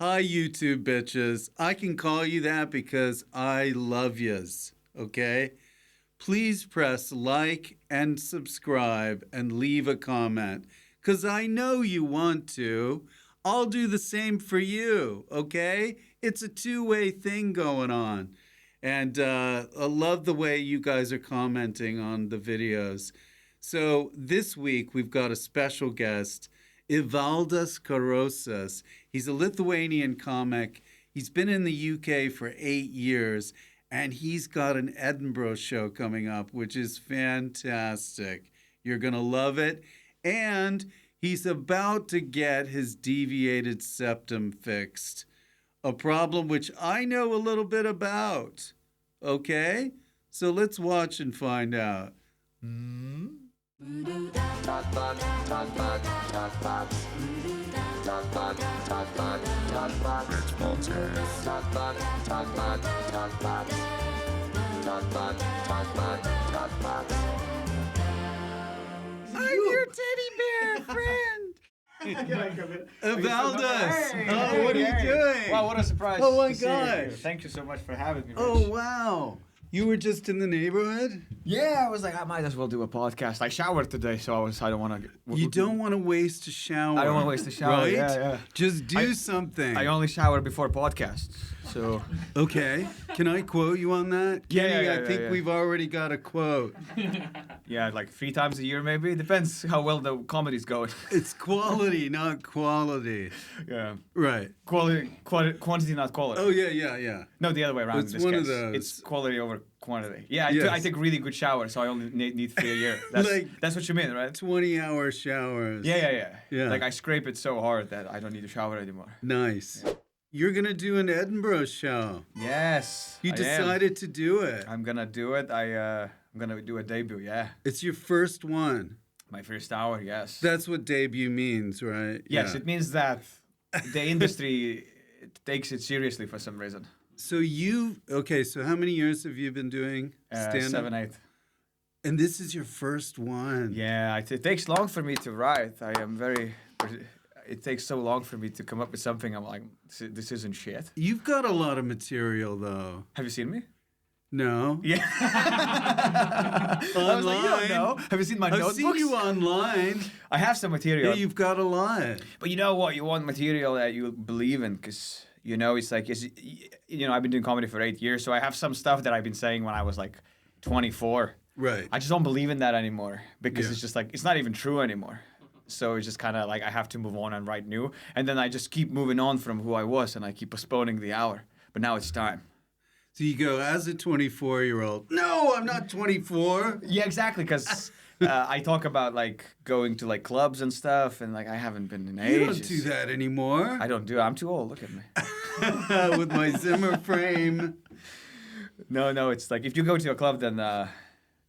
Hi, YouTube bitches. I can call you that because I love yous, okay? Please press like and subscribe and leave a comment because I know you want to. I'll do the same for you, okay? It's a two-way thing going on. And I love the way you guys are commenting on the videos. So this week we've got a special guest, Evaldas Karosas. He's a Lithuanian comic. He's been in the UK for 8 years, and he's got an Edinburgh show coming up, which is fantastic. You're going to love it. And he's about to get his deviated septum fixed, a problem which I know a little bit about. Okay? So let's watch and find out. Rich Fulcher. I'm your teddy bear friend. Evaldas. Hey, Oh, what are you doing? Wow, what a surprise. Oh my to see you here. gosh. Thank you so much for having me, Rich. Oh, wow. You were just in the neighborhood? Yeah, I was like, I might as well do a podcast. I showered today, so I don't want to... You don't want to waste a shower. I don't want to waste a shower, right? yeah. Just do something. I only shower before podcasts, so... Okay. Can I quote you on that? Yeah, Kenny, yeah, I think yeah. we've already got a quote. Yeah, like 3 times a year maybe. Depends how well the comedy's going. It's quality, not quality. Yeah. Right. Quantity, not quality. Oh, yeah. No, the other way around It's in this one case. of those. It's quality over quantity. Yeah, Yes. I take really good showers, so I only need 3 a year. That's what you mean, right? 20-hour showers. Yeah. Yeah. Like I scrape it so hard that I don't need to shower anymore. Nice. You're going to do an Edinburgh show. Yes. You I am. decided to do it. I'm gonna do it. I'm gonna do a debut. Yeah. It's your first one. My first hour. Yes. That's what debut means, right? Yes, Yeah. it means that the industry takes it seriously for some reason. So so how many years have you been doing stand-up? 7, 8. And this is your first one. Yeah, it takes long for me to write. It takes so long for me to come up with something. I'm like, this isn't shit. You've got a lot of material, though. Have you seen me? No. Yeah. I was like, you don't know. Have you seen my notebooks? I've seen you online. I have some material. Yeah, you've got a lot. But you know what? You want material that you believe in, because it's like I've been doing comedy for 8 years, so I have some stuff that I've been saying when I was like 24. Right. I just don't believe in that anymore because Yeah. it's just like it's not even true anymore. So it's just kind of like I have to move on and write new, and then I just keep moving on from who I was, and I keep postponing the hour. But now it's time. So you go, as a 24-year-old, no, I'm not 24. Yeah, exactly. Because I talk about like going to like clubs and stuff, and like I haven't been in ages. You don't do that anymore. I don't do it. I'm too old. Look at me. With my Zimmer frame. No. It's like if you go to a club, then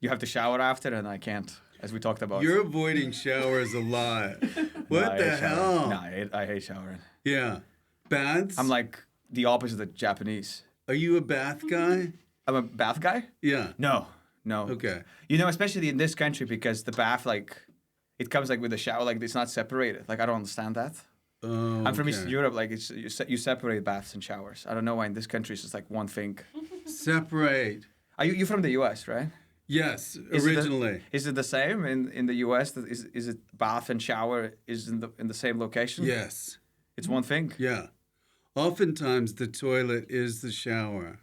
you have to shower after, and I can't, as we talked about. You're avoiding showers a lot. What the hell? No, I hate showering. Yeah. Baths? I'm like the opposite of Japanese. Are you a bath guy? I'm a bath guy? Yeah. No. Okay. Especially in this country, because the bath, like, it comes like with a shower, like it's not separated. Like I don't understand that. Oh, I'm from okay. Eastern Europe, like you separate baths and showers. I don't know why in this country it's just like one thing. Separate. Are you from the U.S., right? Yes, Is originally. Is it the same in the U.S.? Is it bath and shower is in the same location? Yes. It's one thing? Yeah. Oftentimes the toilet is the shower.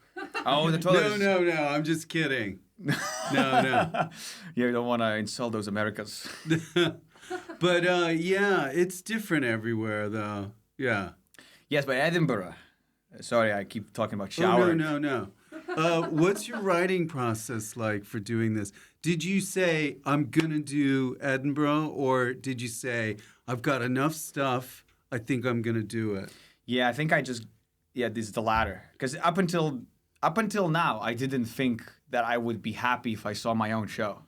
Oh, the toilet No, I'm just kidding. No. You don't want to insult those Americans. But yeah, it's different everywhere though. Yeah. Yes, but Edinburgh. Sorry, I keep talking about Oh, showering. no. What's your writing process like for doing this? Did you say, I'm going to do Edinburgh, or did you say, I've got enough stuff, I think I'm going to do it? Yeah, I think this is the latter. Because up until now, I didn't think that I would be happy if I saw my own show.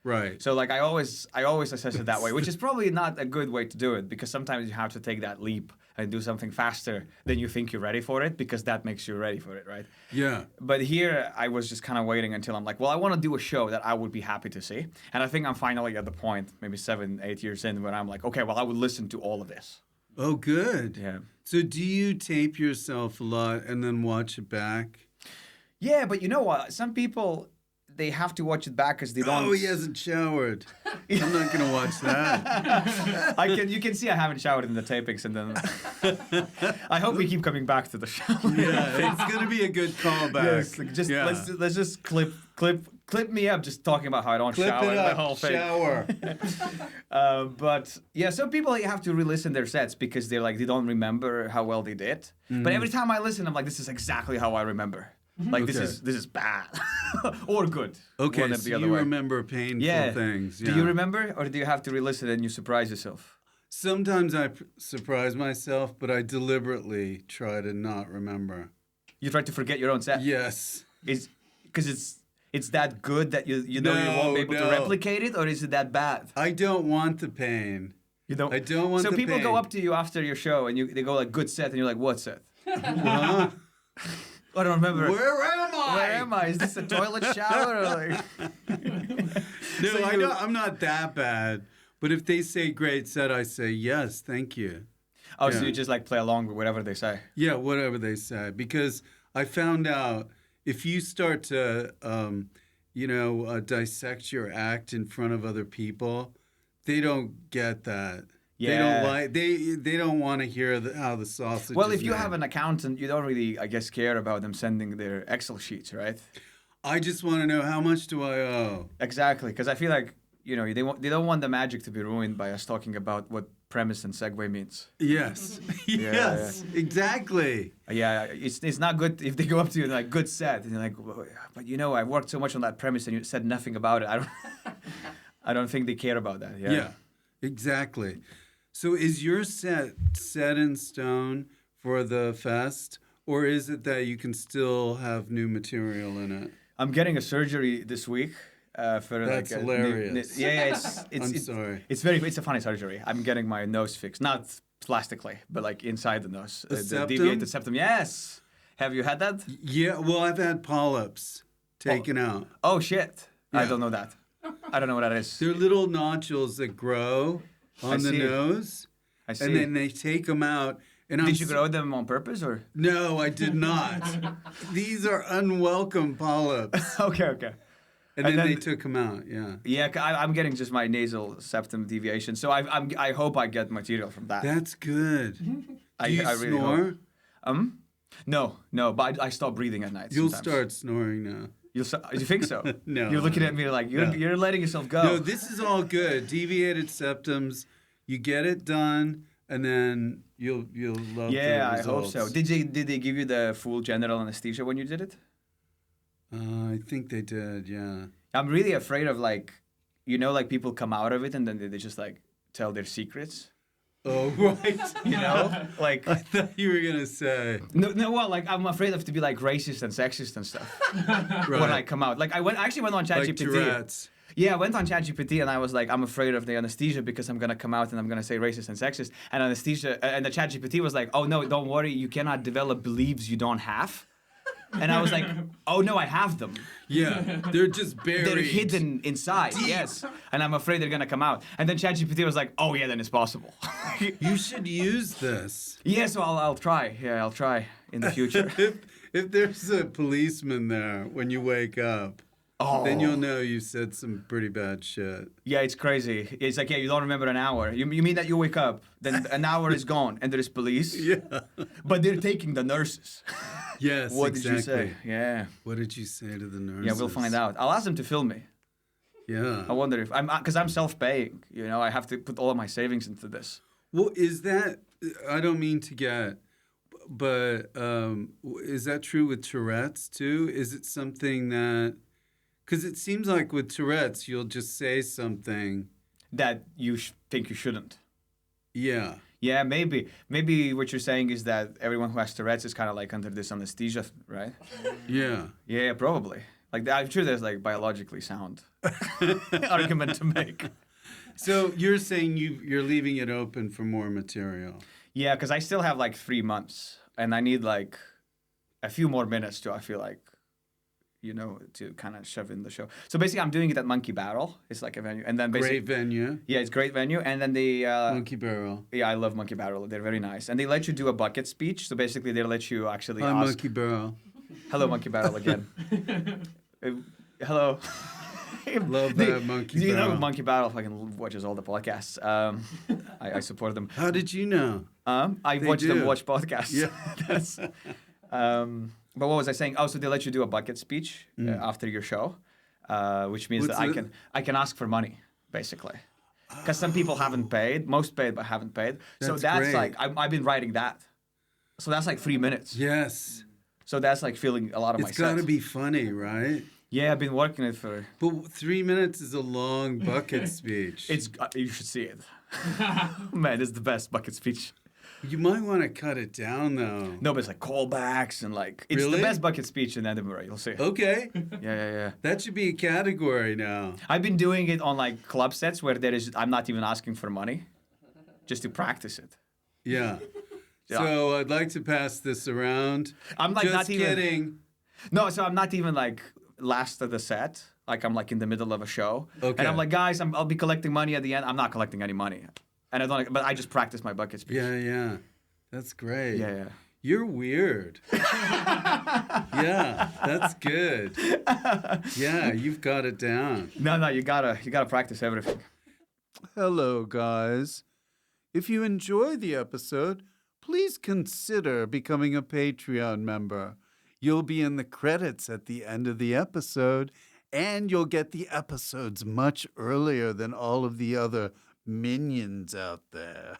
Right. So like I always assess it that way, which is probably not a good way to do it, because sometimes you have to take that leap and do something faster than you think you're ready for it, because that makes you ready for it, right? Yeah. But here I was just kind of waiting until I'm like, well, I want to do a show that I would be happy to see. And I think I'm finally at the point, maybe 7, 8 years in, where I'm like, okay, well, I would listen to all of this. Oh, good. Yeah. So do you tape yourself a lot and then watch it back? Yeah, but you know what? Some people, they have to watch it back because they don't. Oh, he hasn't showered. I'm not going to watch that. You can see I haven't showered in the tapings, and then I hope we keep coming back to the show. Yeah, it's going to be a good callback. Yes, just let's just clip me up just talking about how I don't shower the whole thing. Shower. But yeah, some people you have to re-listen their sets because they don't remember how well they did. Mm-hmm. But every time I listen, I'm like, this is exactly how I remember. Like this is bad or good. Okay, one or so the other you way. remember painful things. Yeah. Do you remember, or do you have to re-listen and you surprise yourself? Sometimes I surprise myself, but I deliberately try to not remember. You try to forget your own set. Yes. Because it's that good that you know you won't be able to replicate it, or is it that bad? I don't want the pain. You don't. I don't want so the people pain. go up to you after your show and they go like, good set, and you're like, what set? Huh? I don't remember. Where am I? Where am I? Is this a toilet shower? Or like... No, So I'm not that bad. But if they say great set, I say yes, thank you. Oh, so Yeah. you just like play along with whatever they say. Yeah, whatever they say. Because I found out if you start to, dissect your act in front of other people, they don't get that. Yeah. They don't want to hear how the sausage. Well, is if you made. have an accountant, you don't really, I guess, care about them sending their Excel sheets, right? I just want to know how much do I owe. Exactly, because I feel like they don't want the magic to be ruined by us talking about what premise and segue means. Yes, yes, exactly. Yeah, it's not good if they go up to you and like, good set, and you're like, but I worked so much on that premise and you said nothing about it. I don't think they care about that. Yeah, exactly. So is your set in stone for the fest, or is it that you can still have new material in it? I'm getting a surgery this week. For That's hilarious. I'm sorry. It's a funny surgery. I'm getting my nose fixed, not plastically, but like inside the nose. A The septum? deviated septum. Yes. Have you had that? Yeah, well, I've had polyps taken out. Oh shit! I Yeah. don't know that. I don't know what that is. They're little nodules that grow on the see. nose, I see. and then they take them out. And Did you grow them on purpose or? No, I did not. These are unwelcome polyps. Okay. And then they took them out, yeah. Yeah, I'm getting just my nasal septum deviation, so I hope I get material from that. That's good. I Do you really snore? hope. No, but I stop breathing at night. You'll sometimes. start snoring now. You think so? No. You're looking at me like you're letting yourself go. No, this is all good. Deviated septums, you get it done, and then you'll love the Yeah, I results. hope so. Did they give you the full general anesthesia when you did it? I think they did, yeah. I'm really afraid of like people come out of it and then they just like tell their secrets. Oh, right. Like I thought you were going to say. no, well, like I'm afraid of to be like racist and sexist and stuff when I come out. Like I actually went on Like ChatGPT. Tourette's. Yeah, I went on ChatGPT and I was like, I'm afraid of the anesthesia because I'm gonna come out and I'm gonna say racist and sexist. And the ChatGPT was like, oh no, don't worry, you cannot develop beliefs you don't have. And I was like, oh no, I have them. Yeah, they're just buried. They're hidden inside, yes. And I'm afraid they're gonna come out. And then ChatGPT was like, oh yeah, then it's possible. You should use this. Yeah, so I'll try. Yeah, I'll try in the future. If there's a policeman there when you wake up, then you'll know you said some pretty bad shit. Yeah, it's crazy. It's like, yeah, you don't remember an hour. You mean that you wake up, then an hour is gone, and there's police? Yeah. But they're taking the nurses. Yes, What exactly. did you say? Yeah. What did you say to the nurses? Yeah, we'll find out. I'll ask them to film me. Yeah. I wonder if because I'm self-paying. I have to put all of my savings into this. Well, is that, I don't mean to get, but is that true with Tourette's too? Is it something that, because it seems like with Tourette's, you'll just say something. That you think you shouldn't. Yeah. Yeah, maybe. Maybe what you're saying is that everyone who has Tourette's is kind of like under this anesthesia, right? Yeah. Yeah, probably. Like, I'm sure there's like biologically sound argument to make. So you're saying you're leaving it open for more material. Yeah, because I still have like 3 months, and I need like a few more minutes to, I feel like, to kind of shove in the show. So basically, I'm doing it at Monkey Barrel. It's like a venue, and then basically, Great venue. yeah, it's a great venue, and then they Monkey Barrel. yeah, I love Monkey Barrel. They're very nice, and they let you do a bucket speech. So basically, they let you actually Hi, ask. Monkey Barrel. Hello, Monkey Barrel again. Hello. Love that Monkey You know, Barrel. Monkey Barrel fucking watches all the podcasts. I support them. How did you know? I They watch them do. watch podcasts. Yeah. That's, but what was I saying? Oh, so they let you do a bucket speech after your show, which means What's that it? I can ask for money, basically. Because some people haven't paid, most paid but haven't paid. So That's that's great. like I've been writing that. So that's like 3 minutes. Yes. So that's like filling a lot of It's my got to set. be funny, right? Yeah, I've been working it for. But 3 minutes is a long bucket speech. It's you should see it. Man, it's the best bucket speech. You might want to cut it down, though. No, but it's like callbacks and like it's Really? the best bucket speech in Edinburgh. You'll see. Okay. Yeah. That should be a category now. I've been doing it on like club sets where I'm not even asking for money, just to practice it. Yeah. Yeah. So I'd like to pass this around. I'm like Just not even. kidding. No, so I'm not even like last of the set. Like I'm like in the middle of a show, Okay. and I'm like, guys, I'll be collecting money at the end. I'm not collecting any money, and I don't. But I just practice my bucket speech. Yeah. That's great. Yeah. You're weird. Yeah, that's good. Yeah, you've got it down. No, you gotta practice everything. Hello, guys. If you enjoy the episode, please consider becoming a Patreon member. You'll be in the credits at the end of the episode, and you'll get the episodes much earlier than all of the other minions out there.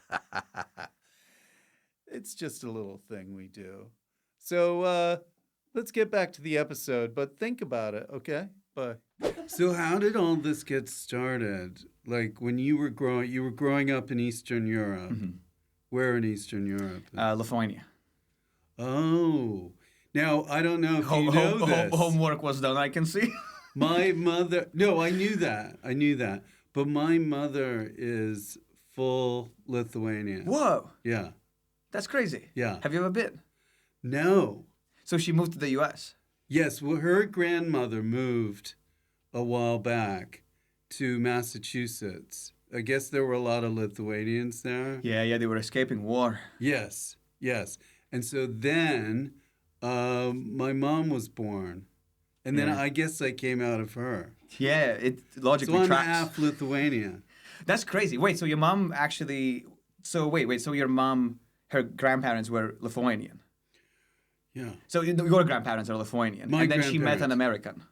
It's just a little thing we do. So, let's get back to the episode, but think about it, okay? Bye. So how did all this get started? Like when you were growing up in Eastern Europe. Mm-hmm. Where in Eastern Europe? Lithuania. Oh. Now, I don't know if you know this. Homework was done, I can see. My mother, no, I knew that. But my mother is full Lithuanian. Whoa, Yeah. that's crazy. Yeah. Have you ever been? No. So she moved to the U.S. Yes, well, her grandmother moved a while back to Massachusetts. I guess there were a lot of Lithuanians there. Yeah, they were escaping war. Yes. And so then my mom was born. And then Yeah. I guess I came out of her. Yeah, it So logically I'm tracks. half Lithuania. That's crazy. Wait, so your mom actually... So so your mom, her grandparents were Lithuanian. Yeah. So your grandparents are Lithuanian. My and then she met an grandparents. American.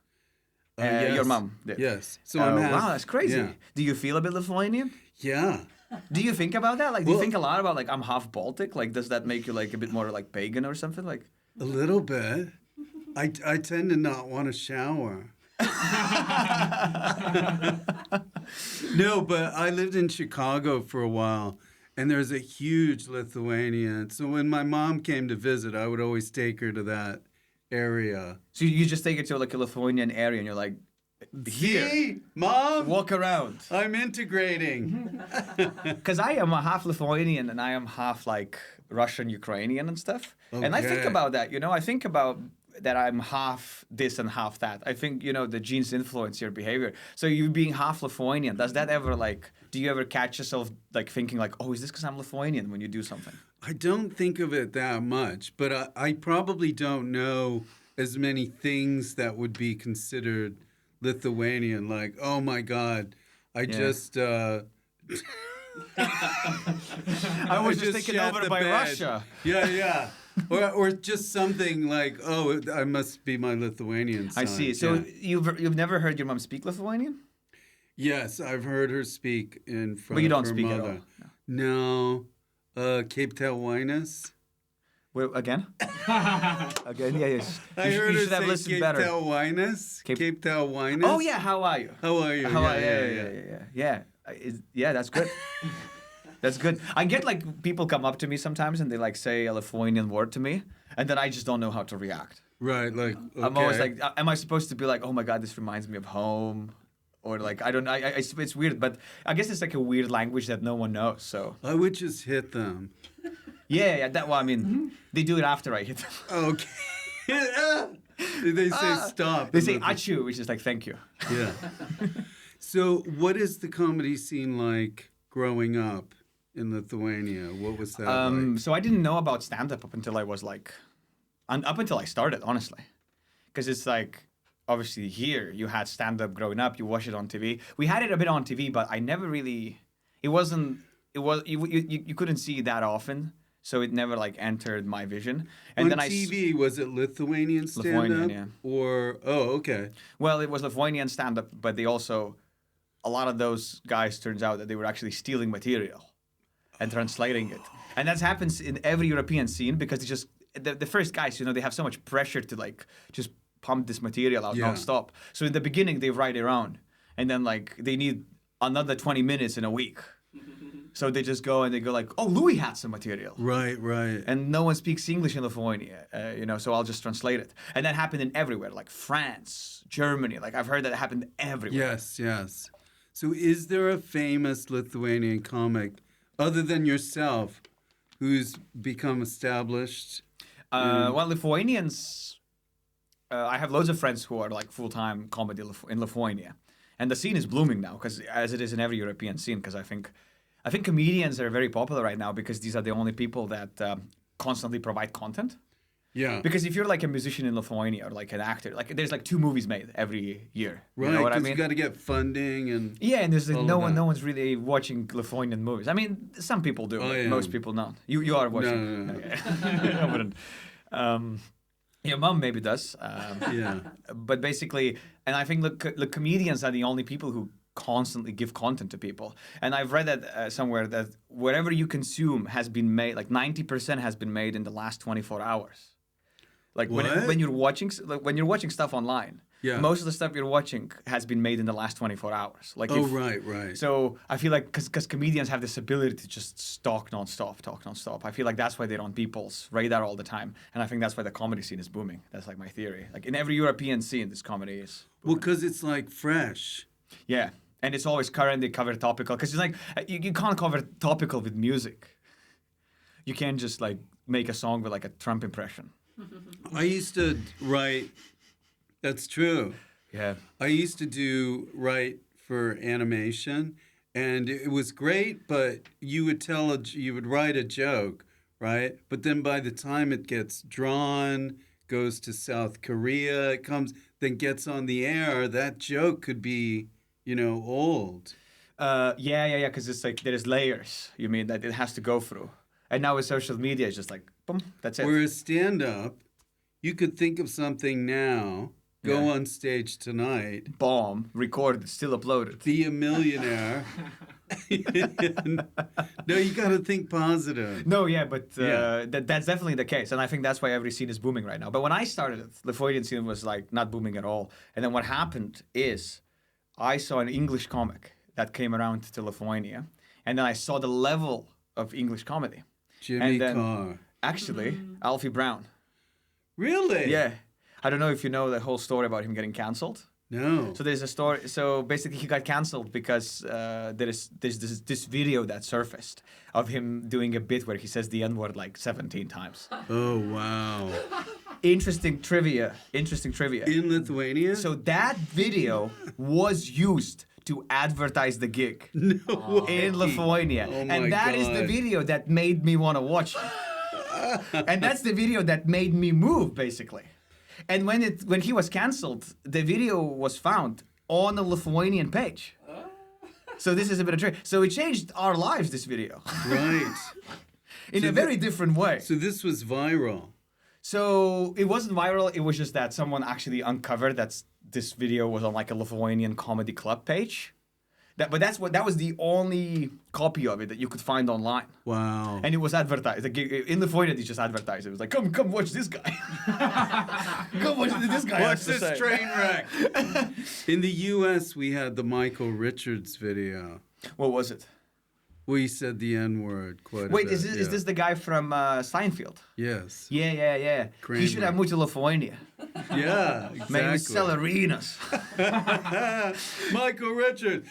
Yes. Your mom did. Yes. So I'm half. Wow, that's crazy. Yeah. Do you feel a bit Lithuanian? Yeah. Do you think about that? Like, do you Well- think a lot about, like, I'm half Baltic? Like, does that make you, like, a bit more, like, pagan or something? Like, A little bit. I tend to not want to shower. No, but I lived in Chicago for a while, and there's a huge Lithuanian. So when my mom came to visit, I would always take her to that area. so you just take it to, like, a Lithuanian area and you're like, here, See? Mom, walk around. I'm integrating. Because I am a half Lithuanian and I am half, like, Russian, Ukrainian and stuff. And I think Okay. about that, I think about that I'm half this and half that. I think, the genes influence your behavior. So you being half Lithuanian, does that ever, like, do you ever catch yourself, like, thinking, like, oh, is this because I'm Lithuanian when you do something? I don't think of it that much, but I probably don't know as many things that would be considered Lithuanian. Like, oh my God, I just... I was just taken shat over the by bed. Russia. Yeah. Or just something like, oh, I must be my Lithuanian I son. see. So Yeah. you've never heard your mom speak Lithuanian? Yes, I've heard her speak in front But you of don't her speak at mother. all? No. Cape Telwinus. Wait, again? Again, yeah, yes. I heard you her should have say listened Cape better. Telwinus. Cape- Cape Telwinus. Oh, yeah, how are you? How are you? How are you? Yeah. Yeah, that's good. That's good. I get, like, people come up to me sometimes and they, like, say a Lithuanian word to me, and then I just don't know how to react. Right, like, okay. I'm always like, am I supposed to be like, oh my God, this reminds me of home? Or, like, I don't know. It's weird, but I guess it's, like, a weird language that no one knows, so. I would just hit them. Yeah, they do it after I hit them. Okay. They say stop. They say achu, which is like thank you. Yeah. So what is the comedy scene like growing up in Lithuania? What was that like? So I didn't know about stand-up up until I was like, up until I started, honestly. Because it's like, obviously here, you had stand-up growing up, you watch it on TV. We had it a bit on TV, but I never really, you couldn't see it that often. So it never like entered my vision. And On then TV, was it Lithuanian stand-up? Lithuanian, yeah. Or, okay. Well, it was Lithuanian stand-up, but they also, a lot of those guys, turns out that they were actually stealing material and translating it. And that happens in every European scene because it's just, the first guys, they have so much pressure to like just pump this material out nonstop. So in the beginning, they write it around. And then like they need another 20 minutes in a week. So they just go and they go like, oh, Louis had some material. Right. And no one speaks English in Lithuania, so I'll just translate it. And that happened in everywhere, like France, Germany. Like I've heard that happened everywhere. Yes. So is there a famous Lithuanian comic, other than yourself, who's become established? Well, Lithuanians, I have loads of friends who are like full-time comedy in Lithuania. And the scene is blooming now, because as it is in every European scene, because I think comedians are very popular right now because these are the only people that constantly provide content. Yeah. Because if you're like a musician in Lithuania or like an actor, like there's like 2 movies made every year. Right, you know what I because mean? you got to get funding and and there's like all no one's really watching Lithuanian movies. I mean, some people do. I am. Most people don't. You are watching. No. Okay. I wouldn't. Your mom maybe does. Yeah. But basically, and I think the comedians are the only people who constantly give content to people. And I've read that somewhere that whatever you consume has been made, like 90% has been made in the last 24 hours. Like when you're watching stuff online, most of the stuff you're watching has been made in the last 24 hours. Like right. So I feel like because comedians have this ability to just talk nonstop. I feel like that's why they're on people's radar all the time, and I think that's why the comedy scene is booming. That's like my theory. Like in every European scene, this comedy is booming. Well, because it's like fresh. Yeah, and it's always current. They cover topical because it's like you can't cover topical with music. You can't just like make a song with like a Trump impression. I used to write. That's true. Yeah. I used to write for animation, and it was great. But you would write a joke, right? But then by the time it gets drawn, goes to South Korea, then gets on the air, that joke could be, old. Yeah. Because it's like there's layers. You mean that it has to go through. And now with social media, it's just like, boom, that's it. Whereas stand-up, you could think of something now, go on stage tonight. Bomb, recorded, still uploaded. Be a millionaire. No, you got to think positive. No, but that's definitely the case. And I think that's why every scene is booming right now. But when I started it, the Lithuanian scene was like not booming at all. And then what happened is I saw an English comic that came around to Lithuania. And then I saw the level of English comedy. Jimmy Carr. Actually, Alfie Brown. Really? Yeah. I don't know if you know the whole story about him getting canceled. No. So there's a story. So basically, he got canceled because there's this video that surfaced of him doing a bit where he says the N-word like 17 times. Oh, wow. Interesting trivia. In Lithuania? So that video was used to advertise the gig in Lithuania. Oh my and that is the video that made me want to watch it. And that's the video that made me move, basically. And when he was canceled, the video was found on the Lithuanian page. So this is a bit of trick. So it changed our lives, this video. Right. In a very different way. So this was viral. So it wasn't viral. It was just that someone actually uncovered that this video was on like a Lithuanian comedy club page. But that was the only copy of it that you could find online. Wow. And it was advertised. In Lithuania, they just advertised. It was like, come watch this guy. Come watch this guy. Watch this train wreck. In the U.S., we had the Michael Richards video. What was it? We said the N-word quite a bit. Wait, is this the guy from Seinfeld? Yes. Yeah. Kramer. He should have moved to Lithuania. Yeah, exactly. Maybe sell arenas. Michael Richards.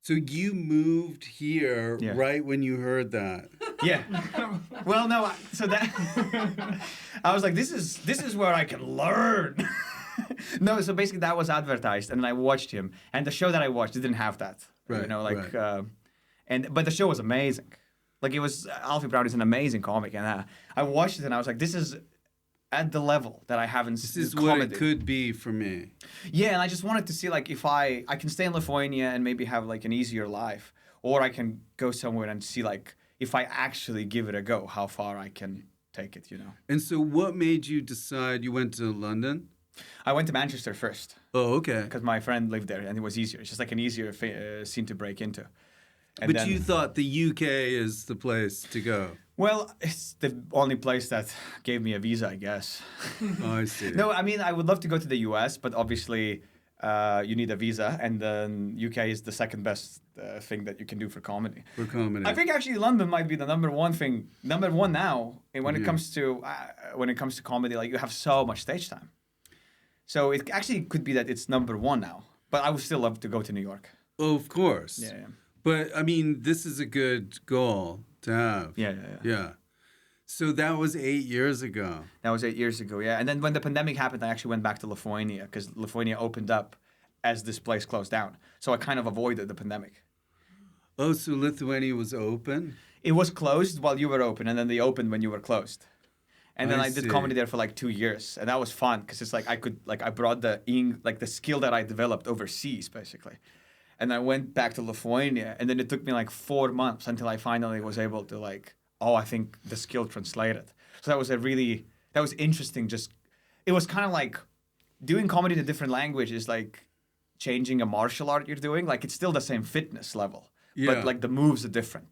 So you moved here right when you heard that? Yeah. Well, no. So that I was like, this is where I can learn. No, so basically that was advertised, and then I watched him, and the show that I watched didn't have that. Right, You know, like, right. but the show was amazing. Like it was, Alfie Brown is an amazing comic, and I watched it, and I was like, this is at the level that I haven't. This is comedy. what it could be for me. Yeah, and I just wanted to see like if I can stay in Lithuania and maybe have like an easier life, or I can go somewhere and see like if I actually give it a go, how far I can take it, you know. And so what made you decide you went to London? I went to Manchester first Oh, okay. because my friend lived there and it was easier. It's just like an easier scene to break into. And But then, you thought the UK is the place to go. well, it's the only place that gave me a visa, I guess. Oh, I see. No, I mean, I would love to go to the US, but obviously you need a visa, and then UK is the second best thing that you can do for comedy. For comedy. I think actually London might be the number one now, and when it Yeah. comes to comedy, like you have so much stage time. So it actually could be that it's number one now, but I would still love to go to New York. Oh, of course. Yeah. But, I mean, this is a good goal to have. Yeah. Yeah. So that was 8 years ago. That was 8 years ago, yeah. And then when the pandemic happened, I actually went back to Lithuania because Lithuania opened up as this place closed down. So I kind of avoided the pandemic. Oh, so Lithuania was open? It was closed while you were open, and then they opened when you were closed. And then I I did see. comedy there for like 2 years, and that was fun because it's like I brought the skill that I developed overseas basically, and I went back to Lithuania, and then it took me like 4 months until I finally was able to like, I think the skill translated. So that was interesting. Just it was kind of like doing comedy in a different language is like changing a martial art you're doing. Like it's still the same fitness level, Yeah. but like the moves are different.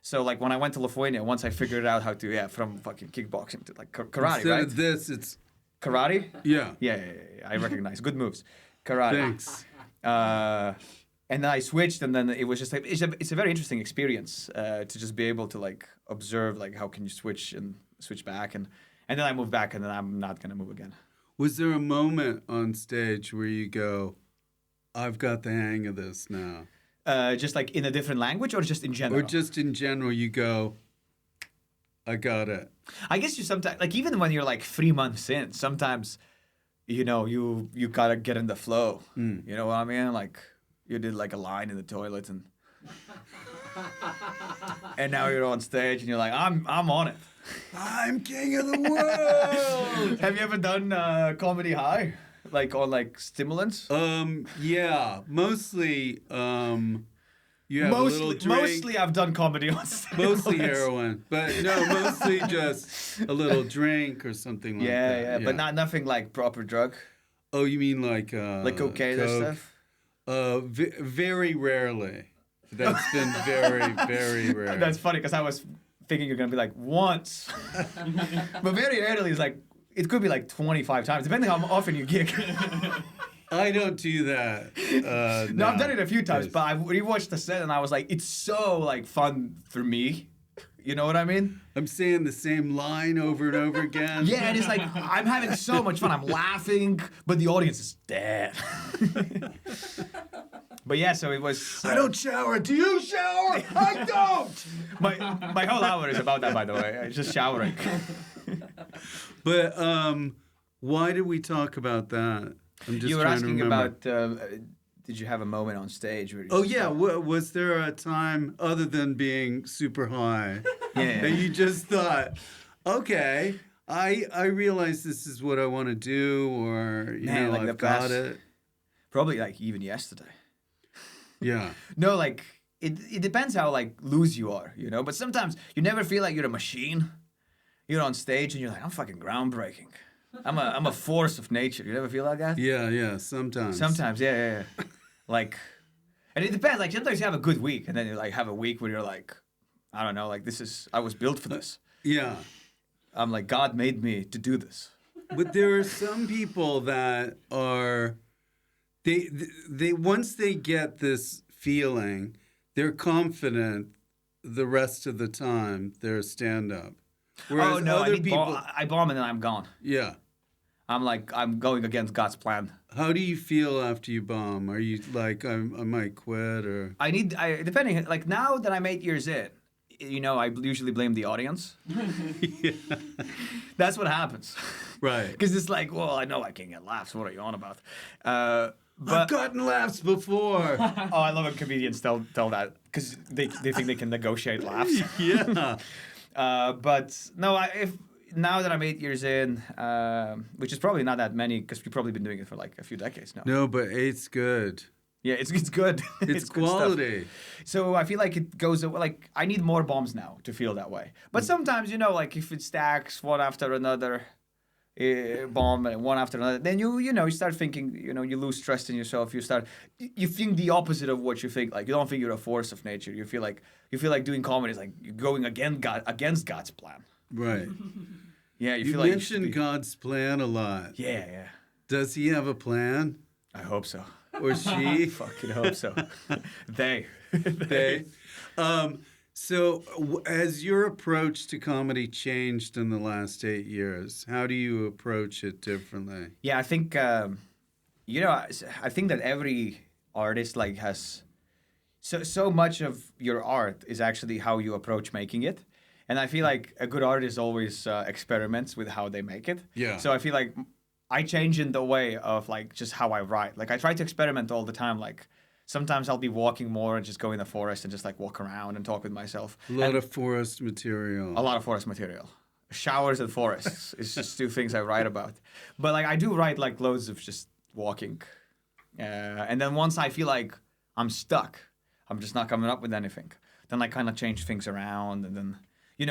So like when I went to Lithuania, once I figured out how to from fucking kickboxing to like karate, Instead right? of this, it's... Karate? Yeah. Yeah, I recognize. Good moves. Karate. Thanks. And then I switched, and then it was just like it's a very interesting experience to just be able to like observe like how can you switch back, and then I moved back, and then I'm not gonna move again. Was there a moment on stage where you go, I've got the hang of this now? Just like in a different language, or just in general? Or just in general, you go, I got it. I guess you sometimes like even when you're like 3 months in, sometimes you know you gotta get in the flow. You know what I mean? Like you did like a line in the toilet, and now you're on stage, and you're like, I'm on it. I'm king of the world. Have you ever done comedy high, like on like stimulants? Yeah, mostly, you have a little drink. Mostly I've done comedy on stimulants. Mostly heroin, but no, mostly just a little drink or something like that. Yeah, but nothing like proper drug, Oh, you mean like cocaine and Coke? stuff. Very rarely. That's been very, very rare. That's funny because I was thinking you're gonna be like once, but very rarely is like it could be like 25 times depending how often you gig. I don't do that. No, I've done it a few times, Yes. but I rewatched the set and I was like, it's so like fun for me. You know what I mean? I'm saying the same line over and over again. Yeah, and it's like I'm having so much fun. I'm laughing, but the audience is dead. But yeah, so it was. I don't shower. Do you shower? I don't. My whole hour is about that, by the way. It's just showering. But why did we talk about that? I'm just You were trying asking to remember. about. Did you have a moment on stage where? Oh yeah, was there a time other than being super high Yeah. that you just thought, okay, I realize this is what I want to do, or you Man, know, like the I've got best. it. Probably like even yesterday. Yeah. No, like it depends how like loose you are, you know. But sometimes you never feel like you're a machine. You're on stage and you're like, I'm fucking groundbreaking. I'm a force of nature. You never feel like that? Yeah. Sometimes. Sometimes, yeah. Like, and it depends. Like sometimes you have a good week, and then you like have a week where you're like, I don't know, like I was built for this. Yeah. I'm like, God made me to do this. But there are some people that are, they once they get this feeling, they're confident the rest of the time they're stand-up. Whereas Oh no, other I bomb and then I'm gone. Yeah. I'm like, I'm going against God's plan. How do you feel after you bomb? Are you like, I might quit, or? Depending, like now that I'm 8 years in, I usually blame the audience. Yeah. That's what happens. Right. Because it's like, well, I know I can get laughs. What are you on about? I've But gotten laughs before. I love when comedians tell that because they think they can negotiate laughs. Yeah. But no, now that I'm 8 years in, which is probably not that many because we've probably been doing it for like a few decades now. No, but eight's good. Yeah, it's good. It's good stuff. quality. So I feel like it goes like I need more bombs now to feel that way. But sometimes like if it stacks one after another, bomb and one after another, then you start thinking, you lose trust in yourself. You think the opposite of what you think. Like you don't think you're a force of nature. You feel like doing comedy is like you're going against God's plan. Right. Yeah, You feel like mentioned God's plan a lot. Yeah. Does he have a plan? I hope so. Or she? Fucking hope so. They. They. So, has your approach to comedy changed in the last 8 years? How do you approach it differently? Yeah, I think I think that every artist like has so much of your art is actually how you approach making it, and I feel like a good artist always experiments with how they make it. Yeah. So I feel like I change in the way of like just how I write. Like I try to experiment all the time. Like sometimes I'll be walking more and just go in the forest and just like walk around and talk with myself. A lot of forest material. A lot of forest material. Showers and forests is just two things I write about. But like I do write like loads of just walking. And then once I feel like I'm stuck, I'm just not coming up with anything, then I kind of change things around. And then,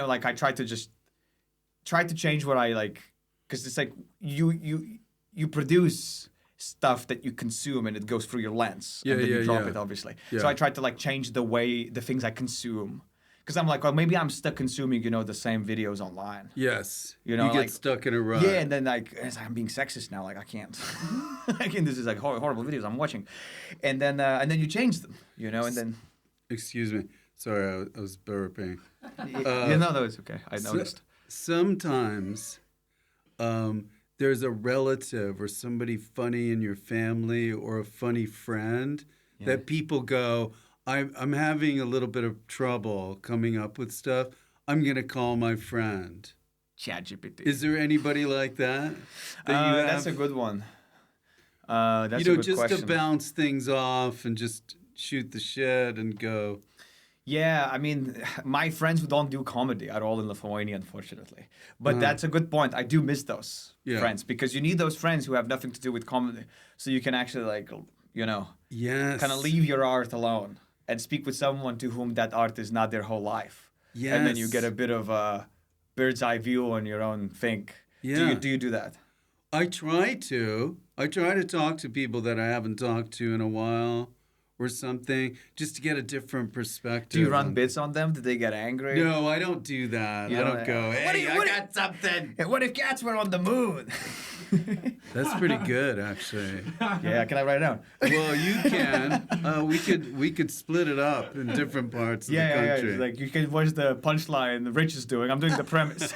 like I try to change what I like, because it's like you produce stuff that you consume and it goes through your lens and then you drop it, obviously. So I try to like change the things I consume, because I'm like, well, maybe I'm stuck consuming the same videos online. Yes. You get like, stuck in a rut. Yeah, and then like I'm being sexist now. Like I can't. This is like horrible videos I'm watching, and then you change them. And then. Excuse me. Sorry, I was burping. No, it's okay. I noticed. Sometimes. There's a relative or somebody funny in your family or a funny friend that people go, I'm having a little bit of trouble coming up with stuff. I'm going to call my friend. ChatGPT. Is there anybody like that? You have? That's a good one. That's a good just question. to bounce things off and just shoot the shit and go. Yeah, I mean, my friends don't do comedy at all in Lithuania, unfortunately. But that's a good point. I do miss those friends, because you need those friends who have nothing to do with comedy, so you can actually like, kind of leave your art alone and speak with someone to whom that art is not their whole life. Yes. And then you get a bit of a bird's eye view on your own thing. Yeah. Do you do that? I try to talk to people that I haven't talked to in a while. Or something, just to get a different perspective. Do you run bits on them? Did they get angry? No, I don't do that. I don't go, hey, I got something. What if cats were on the moon? That's pretty good, actually. Yeah, can I write it down? Well, you can. We could split it up in different parts of the country. Yeah. Like you can watch the punchline Rich is doing. I'm doing the premise.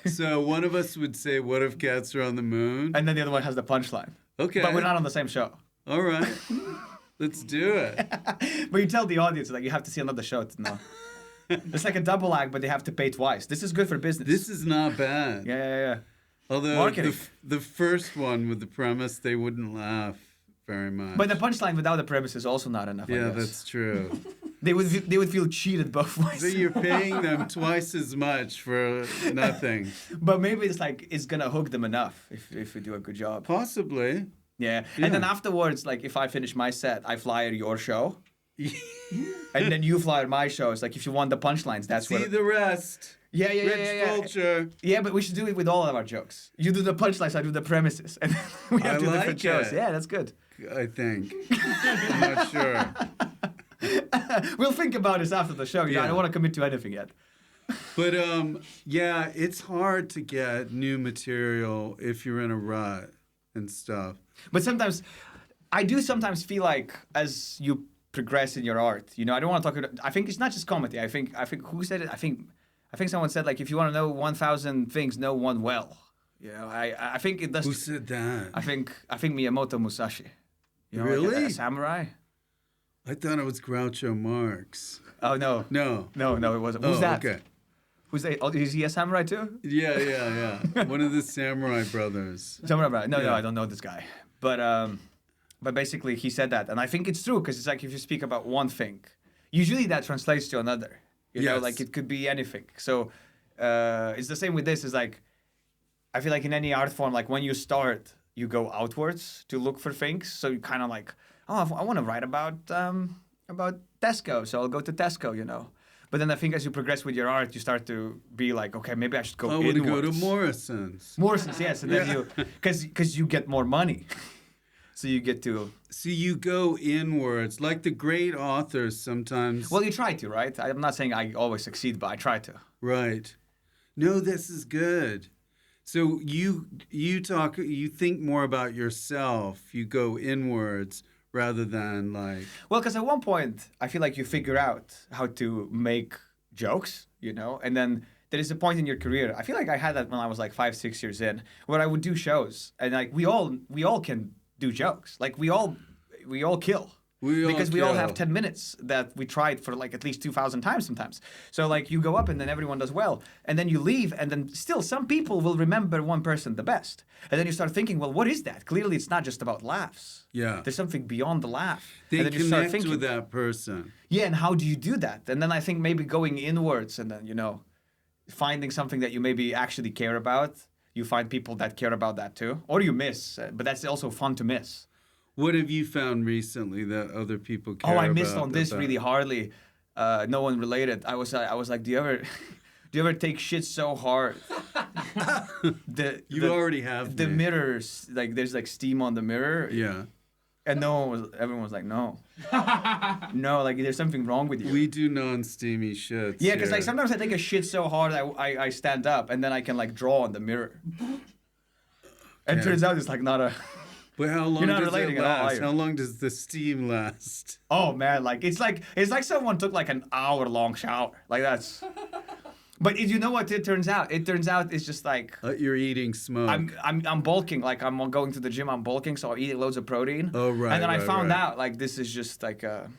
So one of us would say, what if cats are on the moon? And then the other one has the punchline. Okay. But we're not on the same show. All right. Let's do it. But you tell the audience, like, you have to see another show to know. It's like a double act, but they have to pay twice. This is good for business. This is not bad. Yeah. Although the first one with the premise, they wouldn't laugh very much. But the punchline without the premise is also not enough, I guess. That's true. They would feel cheated both ways. So you're paying them twice as much for nothing. But maybe it's gonna hook them enough if we do a good job. Possibly. Yeah. And then afterwards, like if I finish my set, I flyer your show. And then you flyer my show. It's like if you want the punchlines, that's See the rest. Yeah. Rich Fulcher. Yeah, but we should do it with all of our jokes. You do the punchlines, I do the premises. And we have two different shows. Yeah, that's good. I think. I'm not sure. We'll think about this after the show. I don't want to commit to anything yet. But it's hard to get new material if you're in a rut and stuff. But I do sometimes feel like as you progress in your art, I don't want to talk about, I think it's not just comedy. I think who said it? I think someone said, like, if you want to know 1,000 things, know one well. I think it does. Who said that? I think Miyamoto Musashi. Really? Like a samurai. I thought it was Groucho Marx. Oh no, No. no, it wasn't. Who's that? Okay. Who's that? Oh, is he a samurai too? Yeah. One of the samurai brothers. Samurai. No, Yeah. I don't know this guy. But basically he said that, and I think it's true because it's like if you speak about one thing, usually that translates to another. You know, Yes. like it could be anything. So it's the same with this. Is like I feel like in any art form, like when you start, you go outwards to look for things. So you kind of like, oh, I want to write about Tesco, so I'll go to Tesco, you know. But then I think as you progress with your art, you start to be like, okay, maybe I should go I want to go to inwards. Morrison's. Morrison's, yes, and then you, because you get more money, so you get to. So you go inwards, like the great authors sometimes. Well, you try to, right? I'm not saying I always succeed, but I try to. Right. No, this is good. So you think more about yourself. You go inwards rather than like. Well, because at one point, I feel like you figure out how to make jokes, you know, and then there is a point in your career. I feel like I had that when I was like 5-6 years in, where I would do shows, and like we all can do jokes, like we all kill. Because we all have 10 minutes that we tried for like at least 2,000 times sometimes. So like you go up and then everyone does well. And then you leave and then still some people will remember one person the best. And then you start thinking, well, what is that? Clearly it's not just about laughs. Yeah. There's something beyond the laugh. They and then you start connect thinking, with that person. yeah, and how do you do that? And then I think maybe going inwards and then, you know, finding something that you maybe actually care about. You find people that care about that too. Or you miss. But that's also fun to miss. What have you found recently that other people care about? Oh, I missed on this really hardly. No one related. I was like, do you ever take shit so hard? You already have the me. mirrors. Like there's like steam on the mirror. Yeah. And everyone was like, no, no, like there's something wrong with you. We do non-steamy shits. Yeah, because like here. sometimes I take a shit so hard I stand up and then I can like draw on the mirror. And it turns out it's like not a. But how long You're not does it relating at all, are last? you? How long does the steam last? Oh man, like it's like someone took like an hour-long shower. Like that's. But you know what it turns out? It turns out it's just like You're eating smoke. I'm bulking. Like I'm going to the gym. I'm bulking, so I'm eating loads of protein. Oh, right, And then I right, found right. out like this is just like a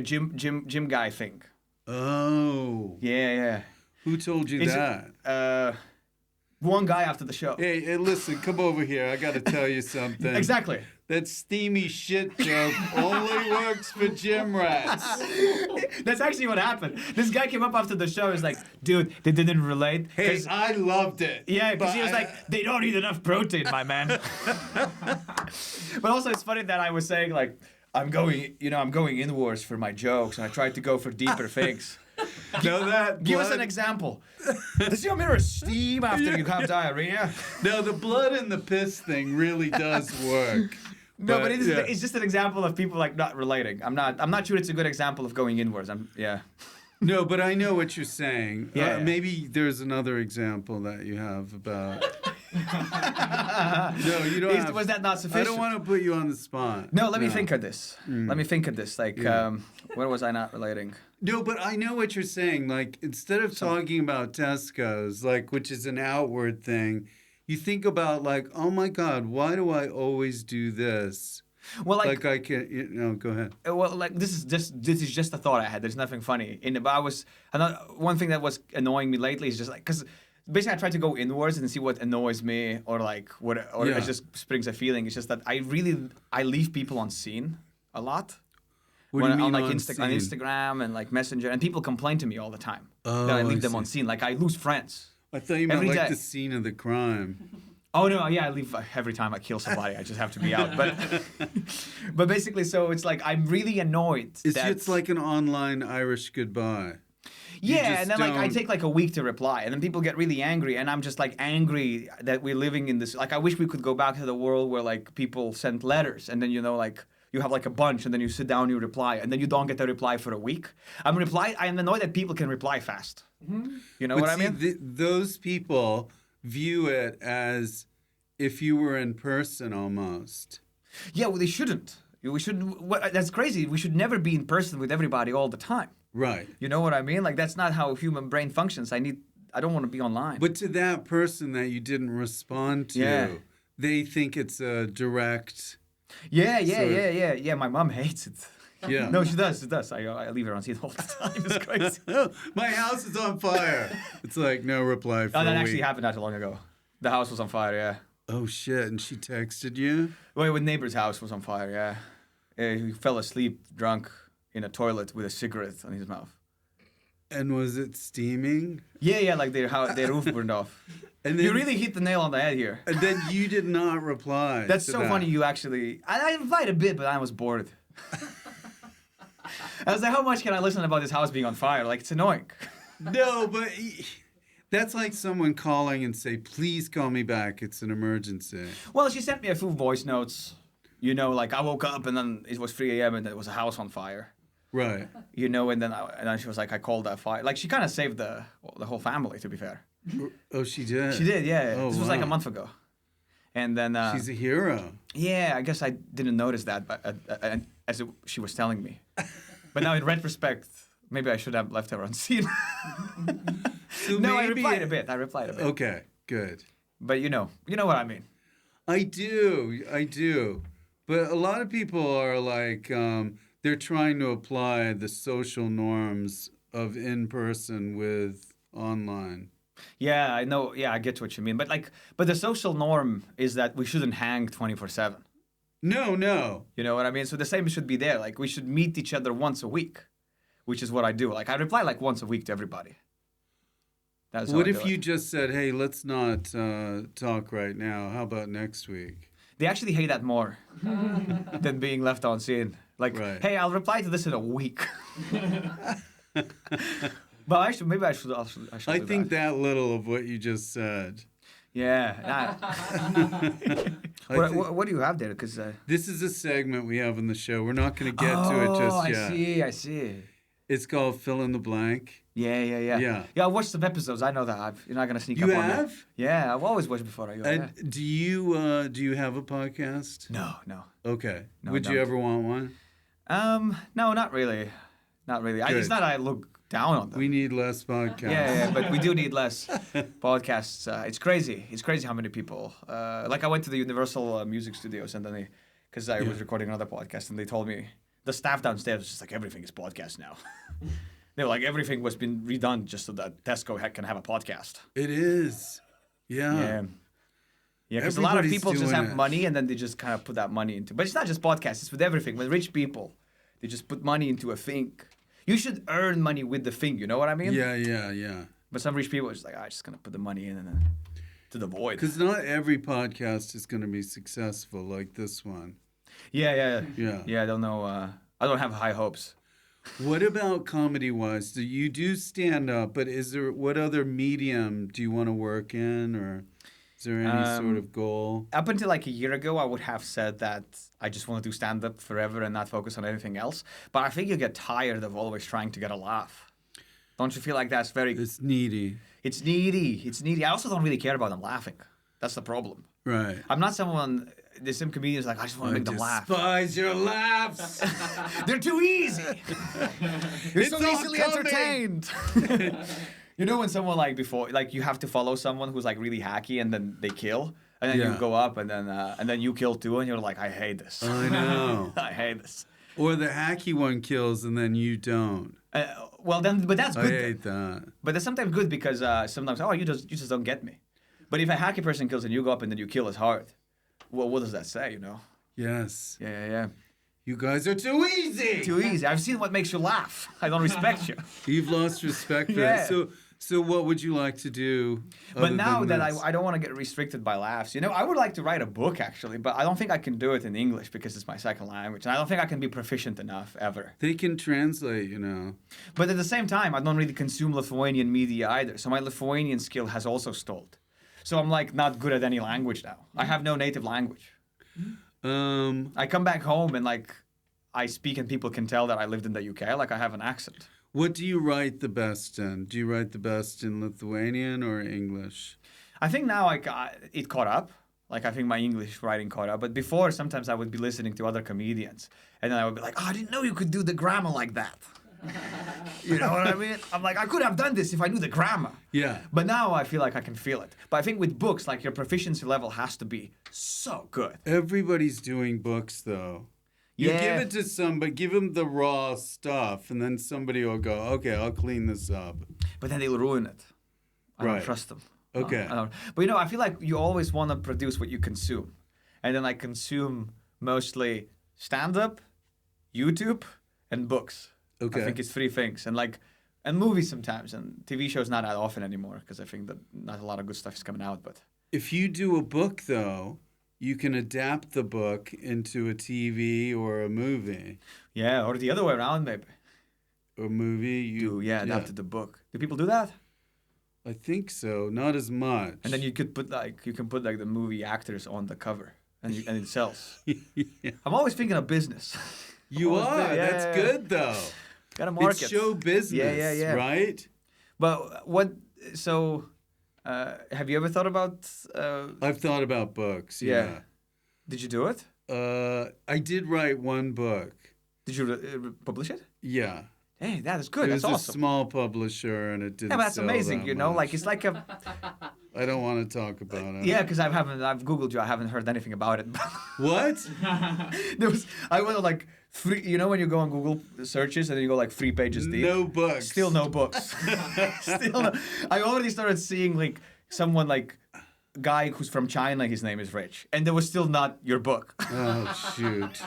gym guy thing. Oh. Yeah. Who told you Is that? One guy after the show. Hey, listen, come over here. I got to tell you something. Exactly. That steamy shit joke only works for gym rats. That's actually what happened. This guy came up after the show. He's like, dude, they didn't relate. Hey, I loved it. Yeah, because but he was like, they don't eat enough protein, my man. But also, it's funny that I was saying, like, I'm going inwards for my jokes, and I tried to go for deeper things. Know that? Give us blood- an example. Does your mirror steam after you have diarrhea? No, the blood and the piss thing really does work. No, but yeah. it's just an example of people like not relating. I'm not sure it's a good example of going inwards. Yeah. No, but I know what you're saying. Yeah. Maybe there's another example that you have about. No, you don't. Have... Was that not sufficient? I don't want to put you on the spot. No, let me think of this. Let me think of this. Like, Yeah. where was I not relating? No, but I know what you're saying. Like, instead of talking about Tesco's, like, which is an outward thing, you think about like, oh my God, why do I always do this? Well, Like I can't. Go ahead. Well, like this is just a thought I had. There's nothing funny in it. But one thing that was annoying me lately is just like because basically I try to go inwards and see what annoys me or like what Yeah. it just springs a feeling. It's just that I leave people on scene a lot. What do you mean on like on on scene? Instagram and like Messenger, and people complain to me all the time Oh, that I leave I them see. on scene. Like I lose friends. I thought you meant Every like day. the scene of the crime. Oh no, yeah, I leave every time I kill somebody. I just have to be out. But basically, so it's like I'm really annoyed. It's like an online Irish goodbye. Yeah, just and then like I don't- take like a week to reply, and then people get really angry, and I'm just like angry that we're living in this. Like I wish we could go back to the world where like people sent letters, and then like you have like a bunch, and then you sit down, you reply, and then you don't get the reply for a week. I'm annoyed that people can reply fast. You know But what I see, mean? those people view it as if you were in person almost. Yeah, well, they shouldn't. We shouldn't. That's crazy. We should never be in person with everybody all the time. Right. You know what I mean? Like that's not how human brain functions. I don't want to be online. But to that person that you didn't respond to, Yeah. they think it's a direct. Yeah. So- My mom hates it. Yeah. No, she does. It does. I leave her on scene all the time. It's crazy. My house is on fire. It's like no reply for Oh, that a actually week. happened not too long ago. The house was on fire, yeah. Oh, shit. And she texted you? Wait, with neighbor's house was on fire, yeah. He fell asleep drunk in a toilet with a cigarette on his mouth. And was it steaming? Yeah, like their roof burned off. And You then, really hit the nail on the head here. and then you did not reply. That's to so that. funny you actually... I replied a bit, but I was bored. I was like, how much can I listen about this house being on fire? Like, it's annoying. No, but that's like someone calling and say, please call me back. It's an emergency. Well, she sent me a few voice notes. You know, like, I woke up and then it was 3 a.m. and there was a house on fire. Right. You know, and then she was like, I called that fire. Like, she kind of saved the whole family, to be fair. Oh, she did? She did, yeah. Oh, This was like a wow. month ago. And then... She's a hero. Yeah, I guess I didn't notice that but, she was telling me. But now in retrospect, maybe I should have left her on scene. So No, I maybe- replied a bit. Okay, good. But you know what I mean. I do. But a lot of people are like, they're trying to apply the social norms of in-person with online. Yeah, I know. Yeah, I get what you mean. But the social norm is that we shouldn't hang 24/7. No. You know what I mean? So the same should be there. Like, we should meet each other once a week, which is what I do. Like, I reply like once a week to everybody. That's What how I if do you it. just said, hey, let's not talk right now. How about next week? They actually hate that more than being left on scene. Like, Right. hey, I'll reply to this in a week. But I should I do think that little of what you just said. Yeah. What do you have there? Because This is a segment we have in the show. We're not going to get to it just yet. I see. It's called Fill in the Blank. Yeah. Yeah. Yeah, I watched some episodes. I know that. You're not gonna sneak You up on me. have? Yeah, I've always watched before. And do you have a podcast? No. Okay. No, I Would you don't. ever want one? No, not really. Not really. It's Good. not that I look down on them. We need less podcasts. Yeah, but we do need less podcasts. It's crazy. It's crazy how many people. Like, I went to the Universal Music Studios and then because I was recording another podcast and they told me the staff downstairs was just like, everything is podcast now. They were like, everything was been redone just so that Tesco can have a podcast. It is. Yeah. Yeah, because a lot of Everybody's people just doing have it. money and then they just kind of put that money into. But it's not just podcasts; it's with everything. With rich people, they just put money into a thing. You should earn money with the thing. You know what I mean? Yeah. But some rich people are just like, I'm just gonna put the money in and to the void. Because not every podcast is going to be successful like this one. Yeah. Yeah. I don't know. I don't have high hopes. What about comedy-wise? Do you do stand-up, but what other medium do you want to work in, or is there any sort of goal? Up until like a year ago, I would have said that I just want to do stand-up forever and not focus on anything else. But I think you get tired of always trying to get a laugh. Don't you feel like that's very... It's needy. It's needy. I also don't really care about them laughing. That's the problem. Right. I'm not someone... There's some comedians like, I just want to make them laugh. Despise your laughs. They're too easy. You're It's so all easily coming. entertained. You know when someone like you have to follow someone who's like really hacky and then they kill and then Yeah. you go up and then you kill too and you're like, I hate this. I know. I hate this. Or the hacky one kills and then you don't. But that's I good. hate that. But that's sometimes good because sometimes you just don't get me. But if a hacky person kills and you go up and then you kill as hard, well, what does that say? You know? Yes. Yeah. You guys are too easy. Too easy. I've seen what makes you laugh. I don't respect you. You've lost respect for Yeah. it. So what would you like to do? But other now than that this? I don't want to get restricted by laughs, you know, I would like to write a book actually, but I don't think I can do it in English because it's my second language, and I don't think I can be proficient enough ever. They can translate, you know. But at the same time, I don't really consume Lithuanian media either, so my Lithuanian skill has also stalled. So I'm like not good at any language now. I have no native language. I come back home and like I speak and people can tell that I lived in the UK, like I have an accent. What do you write the best in? Do you write the best in Lithuanian or English? I think now it caught up. Like, I think my English writing caught up. But before, sometimes I would be listening to other comedians. And then I would be like, I didn't know you could do the grammar like that. You know what I mean? I'm like, I could have done this if I knew the grammar. Yeah. But now I feel like I can feel it. But I think with books, like, your proficiency level has to be so good. Everybody's doing books, though. You Yeah. give it to somebody, give them the raw stuff, and then somebody will go, okay, I'll clean this up. But then they'll ruin it. I don't Right. trust them. Okay. I don't. But you know, I feel like you always want to produce what you consume, and then I consume mostly stand-up, YouTube, and books. Okay. I think it's 3 things, and movies sometimes, and TV shows not that often anymore because I think that not a lot of good stuff is coming out. But If you do a book, though, you can adapt the book into a TV or a movie. yeah, or the other way around maybe. A movie, Adapt the book. Do people do that? I think so. Not as much. And then you can put the movie actors on the cover, and it sells. Yeah. I'm always thinking of business. You Always are. do, yeah, That's yeah. good, though. Gotta market. It's show business, Yeah. right? But what? So, have you ever thought about? I've thought about books, yeah. Did you do it? I did write one book. Did you publish it? Yeah. Hey, that is good. It That's was awesome. a small publisher, and it didn't Yeah, but that's sell amazing. that You know, much. like it's like a. I don't want to talk about it. Yeah, because I've googled you. I haven't heard anything about it. What? I went on like 3. You know when you go on Google searches and then you go like 3 pages deep. No books. Still no books. Still no. I already started seeing like someone like guy who's from China. His name is Rich, and there was still not your book. Oh, shoot.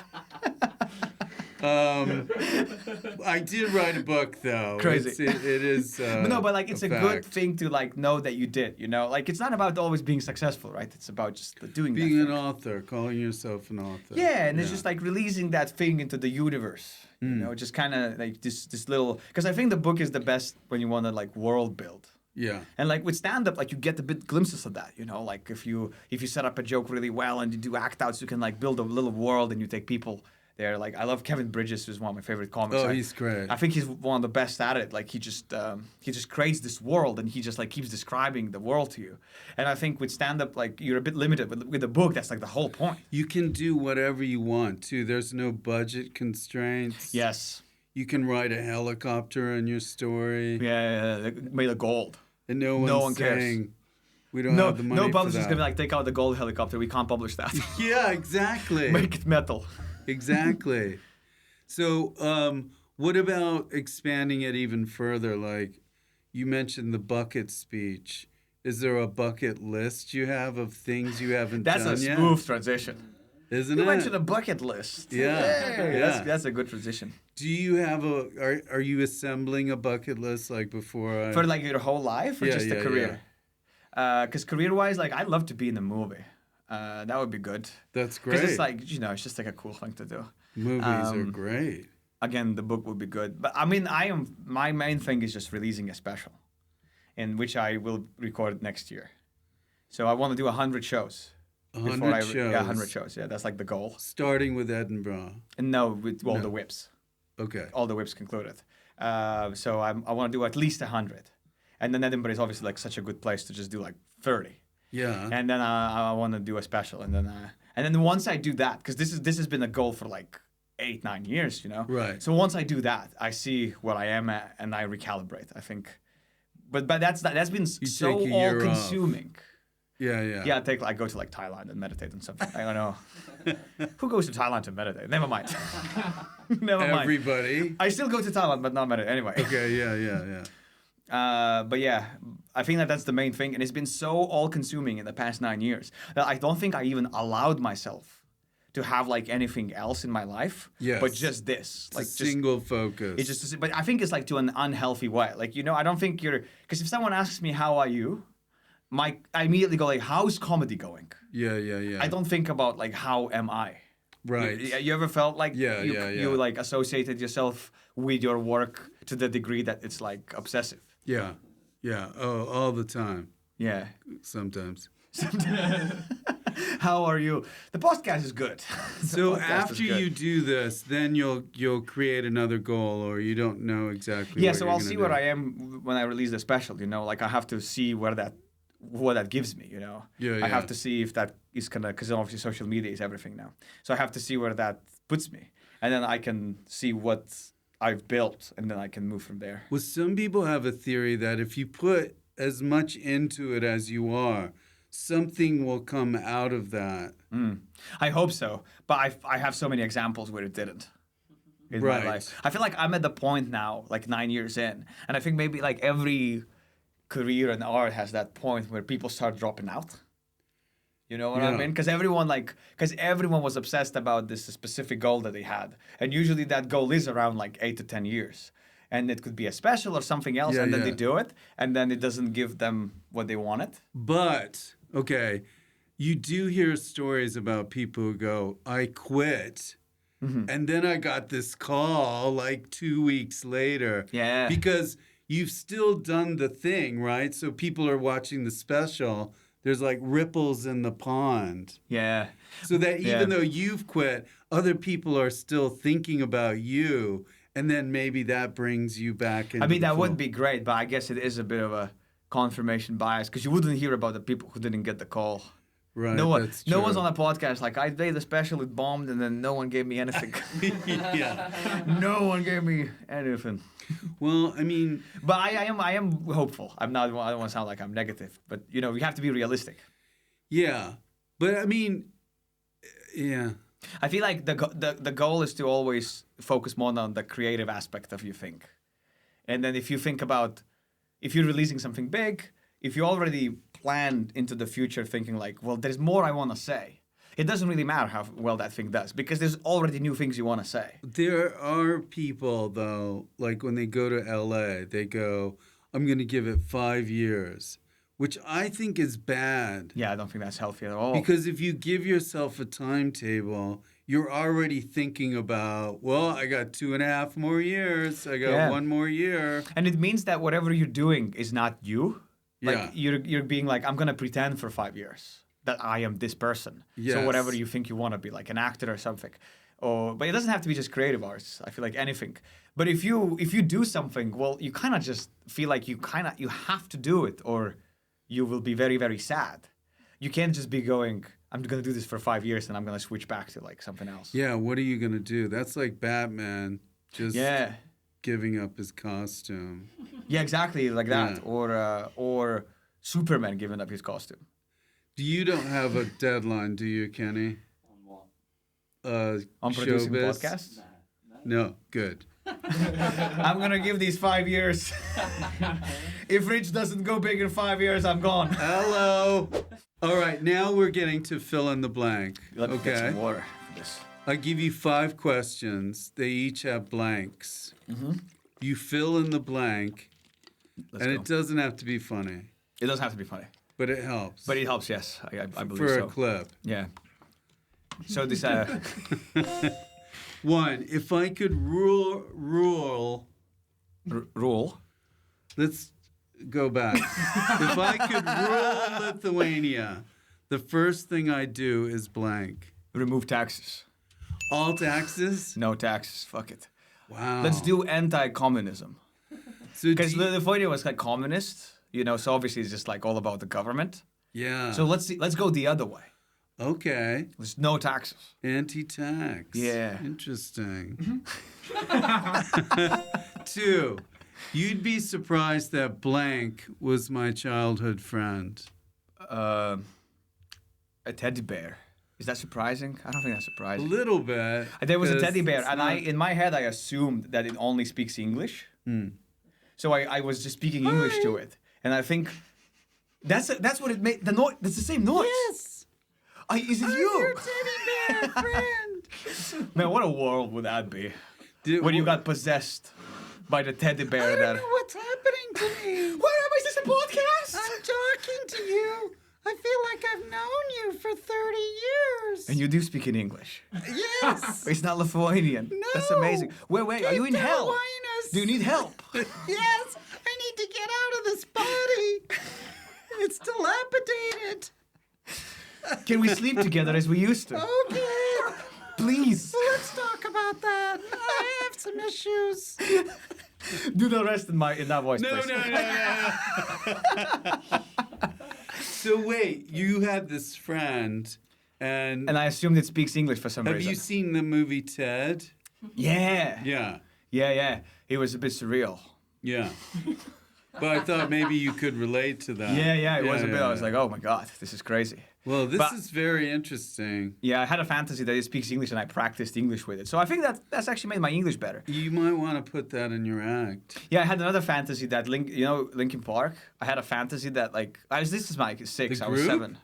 I did write a book, though. Crazy. It is. But no, but like it's a good fact. thing to like know that you did. You know, like it's not about always being successful, right? It's about just doing Being that an thing. author, calling yourself an author. Yeah, and it's just like releasing that thing into the universe. You Hmm. know, just kind of like this little. Because I think the book is the best when you want to like world build. Yeah. And like with stand up, like you get a bit glimpses of that, you know, like if you set up a joke really well and you do act outs, you can like build a little world and you take people there. Like I love Kevin Bridges, who's one of my favorite comics. Oh, he's great. I think he's one of the best at it. Like he just creates this world and he just like keeps describing the world to you. And I think with stand up, like you're a bit limited with a book. That's like the whole point. You can do whatever you want too. There's no budget constraints. Yes. You can ride a helicopter in your story. Yeah, made of gold. And no one's cares. saying we don't have the money No for publisher's that. gonna be like, take out the gold helicopter. We can't publish that. Yeah, exactly. Make it metal. Exactly. So, what about expanding it even further? Like, you mentioned the bucket speech. Is there a bucket list you have of things you haven't That's done a yet? smooth transition. Isn't You it? mentioned a bucket list. Yeah, Hey, yeah. That's a good transition. Do you have are you assembling a bucket list like before? For like your whole life or Yeah, just a yeah, career? Because career-wise, like I'd love to be in a movie. That would be good. That's Because great. it's like, you know, it's just like a cool thing to do. Movies are great. Again, the book would be good. But I mean, my main thing is just releasing a special, in which I will record next year. So I want to do 100 shows. 100 shows. Yeah, 100 shows. Yeah, that's like the goal. Starting with Edinburgh. And no, with all No. the whips. Okay. All the whips concluded. So I want to do at least 100. And then Edinburgh is obviously like such a good place to just do like 30. Yeah. And then I want to do a special. And then once I do that, because this has been a goal for like 8-9 years, you know? Right. So once I do that, I see where I am at and I recalibrate, I think. But that's been so take a year off. all-consuming. Yeah. Yeah, I go to like Thailand and meditate on something. I don't know. Who goes to Thailand to meditate? Never mind. Never mind. Everybody. I still go to Thailand, but not meditate. Anyway. Okay. Yeah. But yeah, I think that's the main thing. And it's been so all-consuming in the past 9 years that I don't think I even allowed myself to have like anything else in my life. Yes. But just this. It's Like a just single focus. it's just, but I think it's like to an unhealthy way. Like, you know, I don't think because if someone asks me, how are you? I immediately go like, how's comedy going? Yeah. I don't think about like, how am I? Right. You ever felt like Yeah. you like associated yourself with your work to the degree that it's like obsessive? Yeah. Oh, all the time. Yeah. Sometimes. How are you? The podcast is good. So after you do this, then you'll create another goal, or you don't know exactly. Yeah, what so you're I'll gonna see do. where I am when I release the special. You know, like I have to see what that gives me. You know, Yeah. I have to see if that is gonna, because obviously social media is everything now. So I have to see where that puts me, and then I can see what I've built, and then I can move from there. Well, some people have a theory that if you put as much into it as you are, something will come out of that. I hope so, but I have so many examples where it didn't in my life. I feel like I'm at the point now, like 9 years in, and I think maybe like every career in art has that point where people start dropping out. You know what I mean? Because everyone was obsessed about this specific goal that they had, and usually that goal is around like 8 to 10 years, and it could be a special or something else, and then they do it, and then it doesn't give them what they wanted. But okay, you do hear stories about people who go, "I quit." And then I got this call like 2 weeks later. Yeah. Because you've still done the thing, right? So people are watching the special. There's like ripples in the pond. Yeah. So that even though you've quit, other people are still thinking about you. And then maybe that brings you back into I mean, that the would fold. be great, but I guess it is a bit of a confirmation bias because you wouldn't hear about the people who didn't get the call. Right, No one, that's no true. one's on a podcast like I did the special, it bombed, and then no one gave me anything. Yeah. No one gave me anything. Well, I mean, But I am hopeful. I don't want to sound like I'm negative, but you have to be realistic. yeah. But I mean, yeah. I feel like the goal is to always focus more on the creative aspect of you think. And then if you think about, if you're releasing something big, if you already planned into the future thinking like, well, there's more I want to say. It doesn't really matter how well that thing does because there's already new things you want to say. There are people, though, like when they go to LA, they go, I'm going to give it 5 years, which I think is bad. Yeah, I don't think that's healthy at all. Because if you give yourself a timetable, you're already thinking about, well, I got 2.5 more years. I got 1 more year. And it means that whatever you're doing is not you. Like Yeah. you're being like, I'm going to pretend for 5 years that I am this person. Yes. So whatever you think you want to be, like an actor or something. But it doesn't have to be just creative arts. I feel like anything. But if you do something, well, you kind of just feel like you have to do it or you will be very, very sad. You can't just be going, I'm going to do this for 5 years and I'm going to switch back to like something else. Yeah, what are you going to do? That's like Batman just giving up his costume. Yeah, exactly like that. Yeah. Or Superman giving up his costume. You don't have a deadline, do you, Kenny? On what? On producing showbiz? podcasts? No, good. I'm going to give these 5 years. If Rich doesn't go big in 5 years, I'm gone. Hello. All right, now we're getting to fill in the blank. Let me get Okay. some water for this. I give you 5 questions. They each have blanks. Mm-hmm. You fill in the blank, Let's and go. it doesn't have to be funny, It doesn't have to be funny. but it helps. But it helps, yes. I believe for so. a clip. Yeah. So this, 1, if I could rule, rule. let's go back. If I could rule Lithuania, the first thing I'd do is blank. Remove taxes. All taxes? No taxes. Fuck it. Wow. Let's do anti-communism. So do Because you- Lithuania was like communist, so obviously it's just like all about the government. yeah. So let's go the other way. Okay. There's no taxes. Anti-tax. Yeah. Interesting. 2, you'd be surprised that blank was my childhood friend. A teddy bear. Is that surprising? I don't think that's A surprising. little bit. There was a 'cause teddy bear, it's and not- in my head, I assumed that it only speaks English. So I was just speaking English to it, and I think that's what it made. The noise. That's the same noise. Yes. Is it I'm you? your teddy bear friend. Man, what a world would that be? Did- When you got possessed by the teddy bear I that. don't know what's happening to me. Where am I? Is this a podcast? I'm talking to you. I feel like I've known you for 30 years. And you do speak in English. Yes. It's not Lithuanian. No. That's amazing. Wait, are you in hell? Linus. Do you need help? Yes. I need to get out of this body. It's dilapidated. Can we sleep together as we used to? Okay. Please. Let's talk about that. I have some issues. Do the rest in that voice, No. please. So wait, you had this friend, and And I assumed it speaks English for some have reason. you seen the movie Ted? Yeah. Yeah. Yeah. It was a bit surreal. Yeah. But I thought maybe you could relate to that. Yeah, it was a bit. I was yeah. like, oh my god, this is crazy. Well, this But- is very interesting. Yeah, I had a fantasy that it speaks English and I practiced English with it. So I think that's actually made my English better. You might want to put that in your act. Yeah, I had another fantasy that Linkin Park. I had a fantasy that this is my 6. The I was group? 7.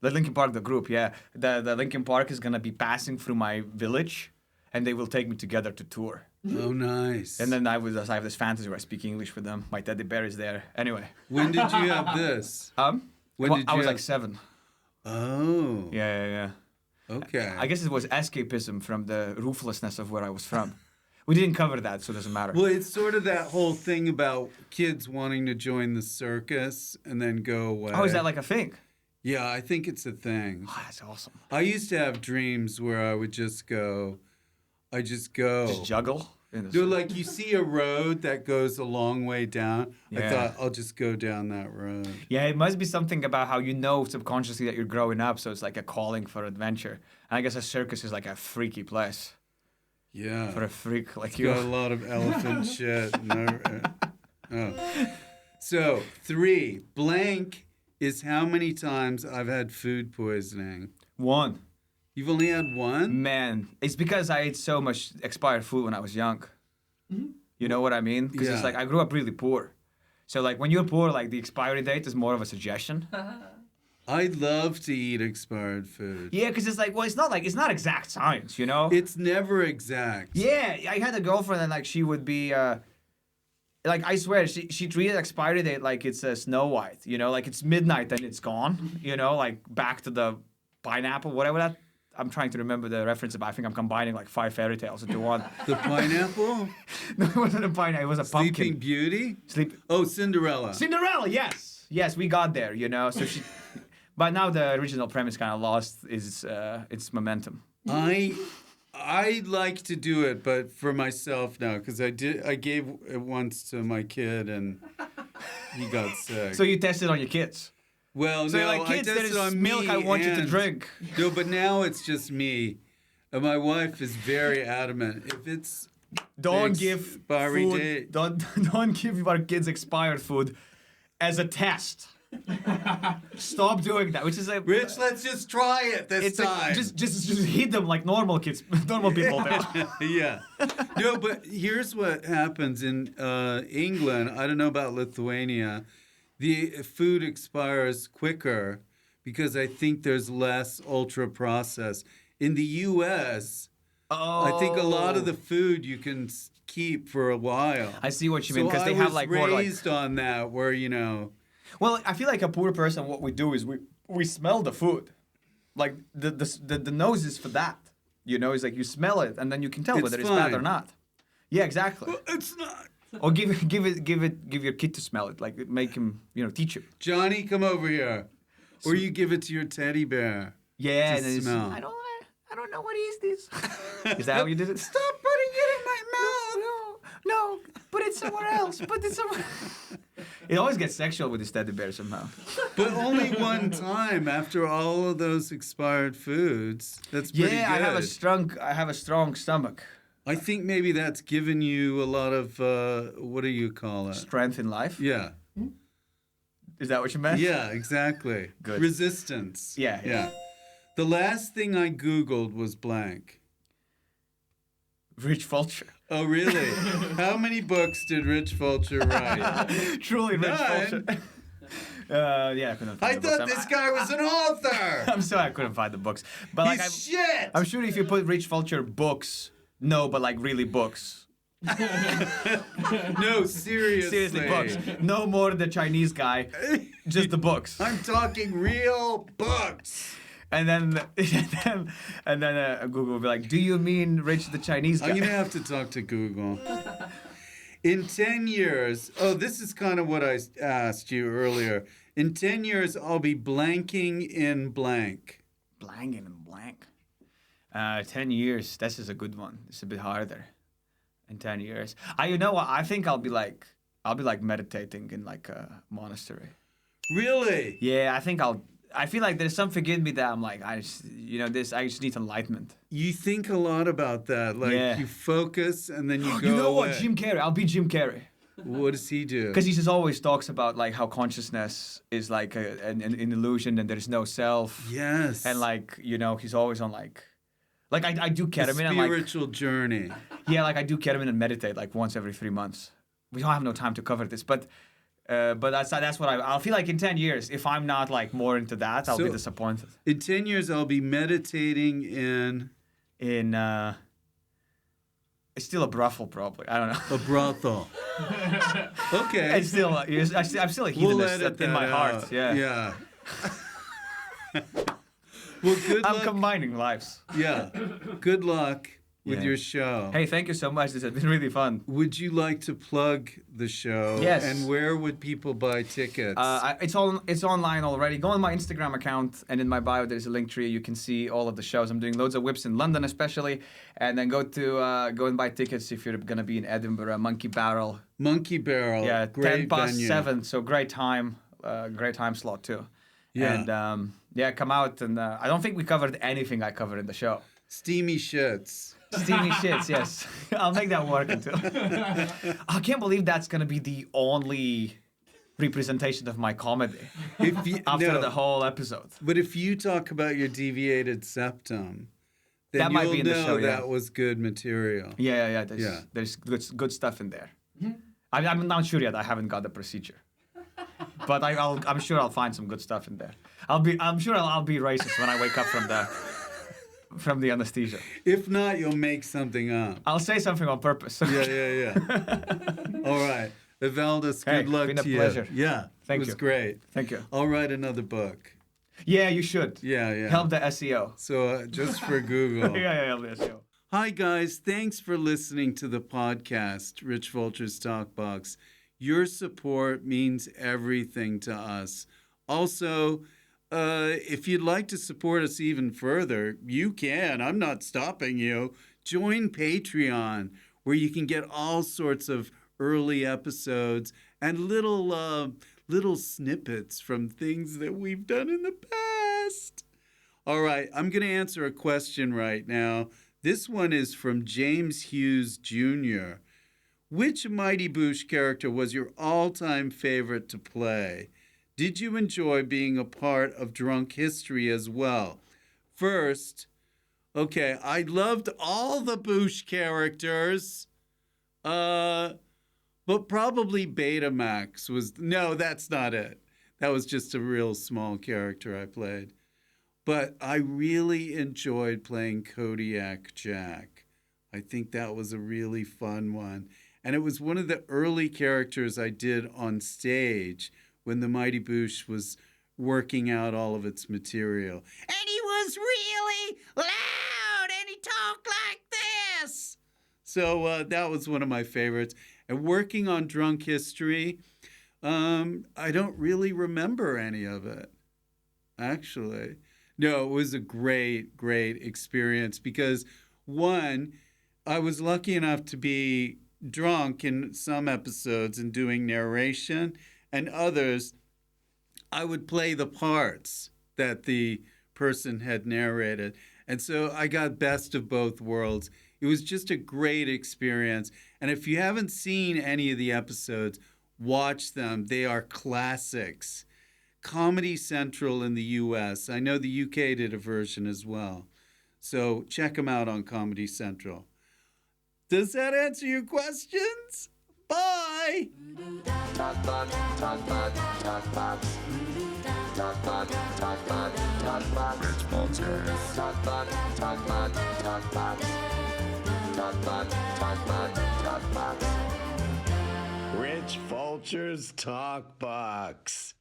The Linkin Park, the group. Yeah, the Linkin Park is gonna be passing through my village, and they will take me together to tour. Oh, nice. And then I have this fantasy where I speak English with them. My teddy bear is there. Anyway. When did you have this? When Well, did I you was have... like 7. Oh. Yeah. Okay. I guess it was escapism from the ruthlessness of where I was from. We didn't cover that, so it doesn't matter. Well, it's sort of that whole thing about kids wanting to join the circus and then go away. Oh, is that like a thing? Yeah, I think it's a thing. Oh, that's awesome. I used to have dreams where I would just go. Just juggle. No, like you see a road that goes a long way down. I Yeah. thought I'll just go down that road. Yeah, it must be something about how you know subconsciously that you're growing up, so it's like a calling for adventure. And I guess a circus is like a freaky place Yeah. for a freak like It's you. got a lot of elephant shit. Oh. So 3 blank is how many times I've had food poisoning. 1. You've only had 1? Man, it's because I ate so much expired food when I was young. You know what I mean? Because it's Yeah. like I grew up really poor. So like when you're poor, like the expiry date is more of a suggestion. I love to eat expired food. Yeah, because it's like, well, it's not exact science, you know? It's never exact. Yeah, I had a girlfriend and like she would be like I swear she treated expiry date like it's a Snow White, you know, like it's midnight and it's gone, you know, like back to the pineapple, whatever that. I'm trying to remember the reference, but I think I'm combining like 5 fairy tales into one. The pineapple? No, it wasn't a pineapple, it was a Sleeping pumpkin. Beauty? Sleep. Oh, Cinderella. Cinderella, yes, we got there, you know. So she, but now the original premise kind of lost its momentum. I like to do it, but for myself now, because I gave it once to my kid and he got sick. So you tested on your kids. Well, So no, you're like, kids, I there tested is on milk me I want you to and- drink. No, but now it's just me. And my wife is very adamant. If it's Don't Ex- give expiry food. date. Don't give your kids expired food as a test. Stop doing that. Which is a Rich, let's just try it this It's time. just hit them like normal kids, normal people do. Yeah. No, but here's what happens in England. I don't know about Lithuania. The food expires quicker because I think there's less ultra processed. In the U.S., I think a lot of the food you can keep for a while. I see what you mean So because I they have was like more like. raised on that, where Well, I feel like a poor person. What we do is we smell the food, like the nose is for that. You know, it's like you smell it and then you can tell It's whether it's bad or fine. not. Yeah, exactly. it's not. Or give your kid to smell it, like make him, teach him. Johnny, come over here, or you give it to your teddy bear. Yeah, To and then it's, smell. I don't know what is this. Is that how you did it? Stop putting it in my mouth. No, put it somewhere else. Put it somewhere. It always gets sexual with this teddy bear somehow. But only one time after all of those expired foods. That's pretty Yeah, good. I have a strong stomach. I think maybe that's given you a lot of what do you call it? Strength in life. Yeah. Is that what you meant? Yeah, exactly. Good. Resistance. Yeah. The last thing I Googled was blank. Rich Fulcher. Oh, really? How many books did Rich Fulcher write? Truly Rich None. Fulcher. Yeah, I couldn't find I the books. thought this guy was an author. I'm sorry I couldn't find the books. But like He's shit. I'm sure if you put Rich Fulcher books, no, but like really books. No, seriously. Seriously, books. No more the Chinese guy, just the books. I'm talking real books. And then Google will be like, "Do you mean Rich the Chinese guy?" I'm gonna have to talk to Google. In 10 years, this is kind of what I asked you earlier. In 10 years, I'll be blanking in blank. Blanking and blank. 10 years. This is a good one. It's a bit harder. In 10 years, you know what? I think I'll be like meditating in like a monastery. Really? Yeah, I feel like there's something in me that I'm like, I just need enlightenment. You think a lot about that. Like Yeah. you focus and then you go You know away. what? Jim Carrey. I'll be Jim Carrey. What does he do? Because he just always talks about like how consciousness is like an illusion and there's no self. Yes. And like, you know, he's always on like I do the ketamine and like spiritual journey. yeah, like I do ketamine and meditate like once every 3 months. We don't have no time to cover this, but that's what I'll feel like in 10 years. If I'm not like more into that, I'll be disappointed. In 10 years, I'll be meditating in it's still a brothel, probably. I don't know. a brothel. Okay. It's still, I'm still a hedonist in my heart. Yeah. Yeah. Well, good luck. I'm combining lives. Yeah. Good luck with Yeah. your show. Hey, thank you so much. This has been really fun. Would you like to plug the show? Yes. And where would people buy tickets? It's online already. Go on my Instagram account, and in my bio there's a link tree. You can see all of the shows. I'm doing loads of whips in London, especially, and then go and buy tickets if you're gonna be in Edinburgh. Monkey Barrel. Monkey Barrel. Yeah, Great 7. So great time slot too. Yeah. And come out and I don't think we covered anything I covered in the show. Steamy shits. Steamy shits, yes. I'll make that work until. I can't believe that's gonna be the only representation of my comedy after the whole episode. But if you talk about your deviated septum, then That might you'll be in the know show, yeah. that was good material. Yeah. There's good stuff in there. I'm not sure yet. I haven't got the procedure, but I'm sure I'll find some good stuff in there. I'm sure I'll be racist when I wake up from the anesthesia. If not, you'll make something up. I'll say something on purpose. Yeah. All right. Evaldas, good luck been a to you. pleasure. Yeah, Thank it was you. great. Thank you. I'll write another book. Yeah, you should. Yeah. Help the SEO. So just for Google. Yeah, help the SEO. Hi, guys. Thanks for listening to the podcast, Rich Fulcher's TalkBox. Your support means everything to us. Also, if you'd like to support us even further, you can. I'm not stopping you. Join Patreon, where you can get all sorts of early episodes and little snippets from things that we've done in the past. All right, I'm going to answer a question right now. This one is from James Hughes Jr. Which Mighty Boosh character was your all-time favorite to play? Did you enjoy being a part of Drunk History as well? First, okay, I loved all the Boosh characters, but probably Betamax was... No, that's not it. That was just a real small character I played. But I really enjoyed playing Kodiak Jack. I think that was a really fun one. And it was one of the early characters I did on stage when the Mighty Boosh was working out all of its material. And he was really loud, and he talked like this. So that was one of my favorites. And working on Drunk History, I don't really remember any of it, actually. No, it was a great experience because, one, I was lucky enough to be drunk in some episodes and doing narration, and others, I would play the parts that the person had narrated. And so I got best of both worlds. It was just a great experience. And if you haven't seen any of the episodes, watch them. They are classics. Comedy Central in the US. I know the UK did a version as well. So check them out on Comedy Central. Does that answer your questions? Bye! Rich Fulcher's TalkBox.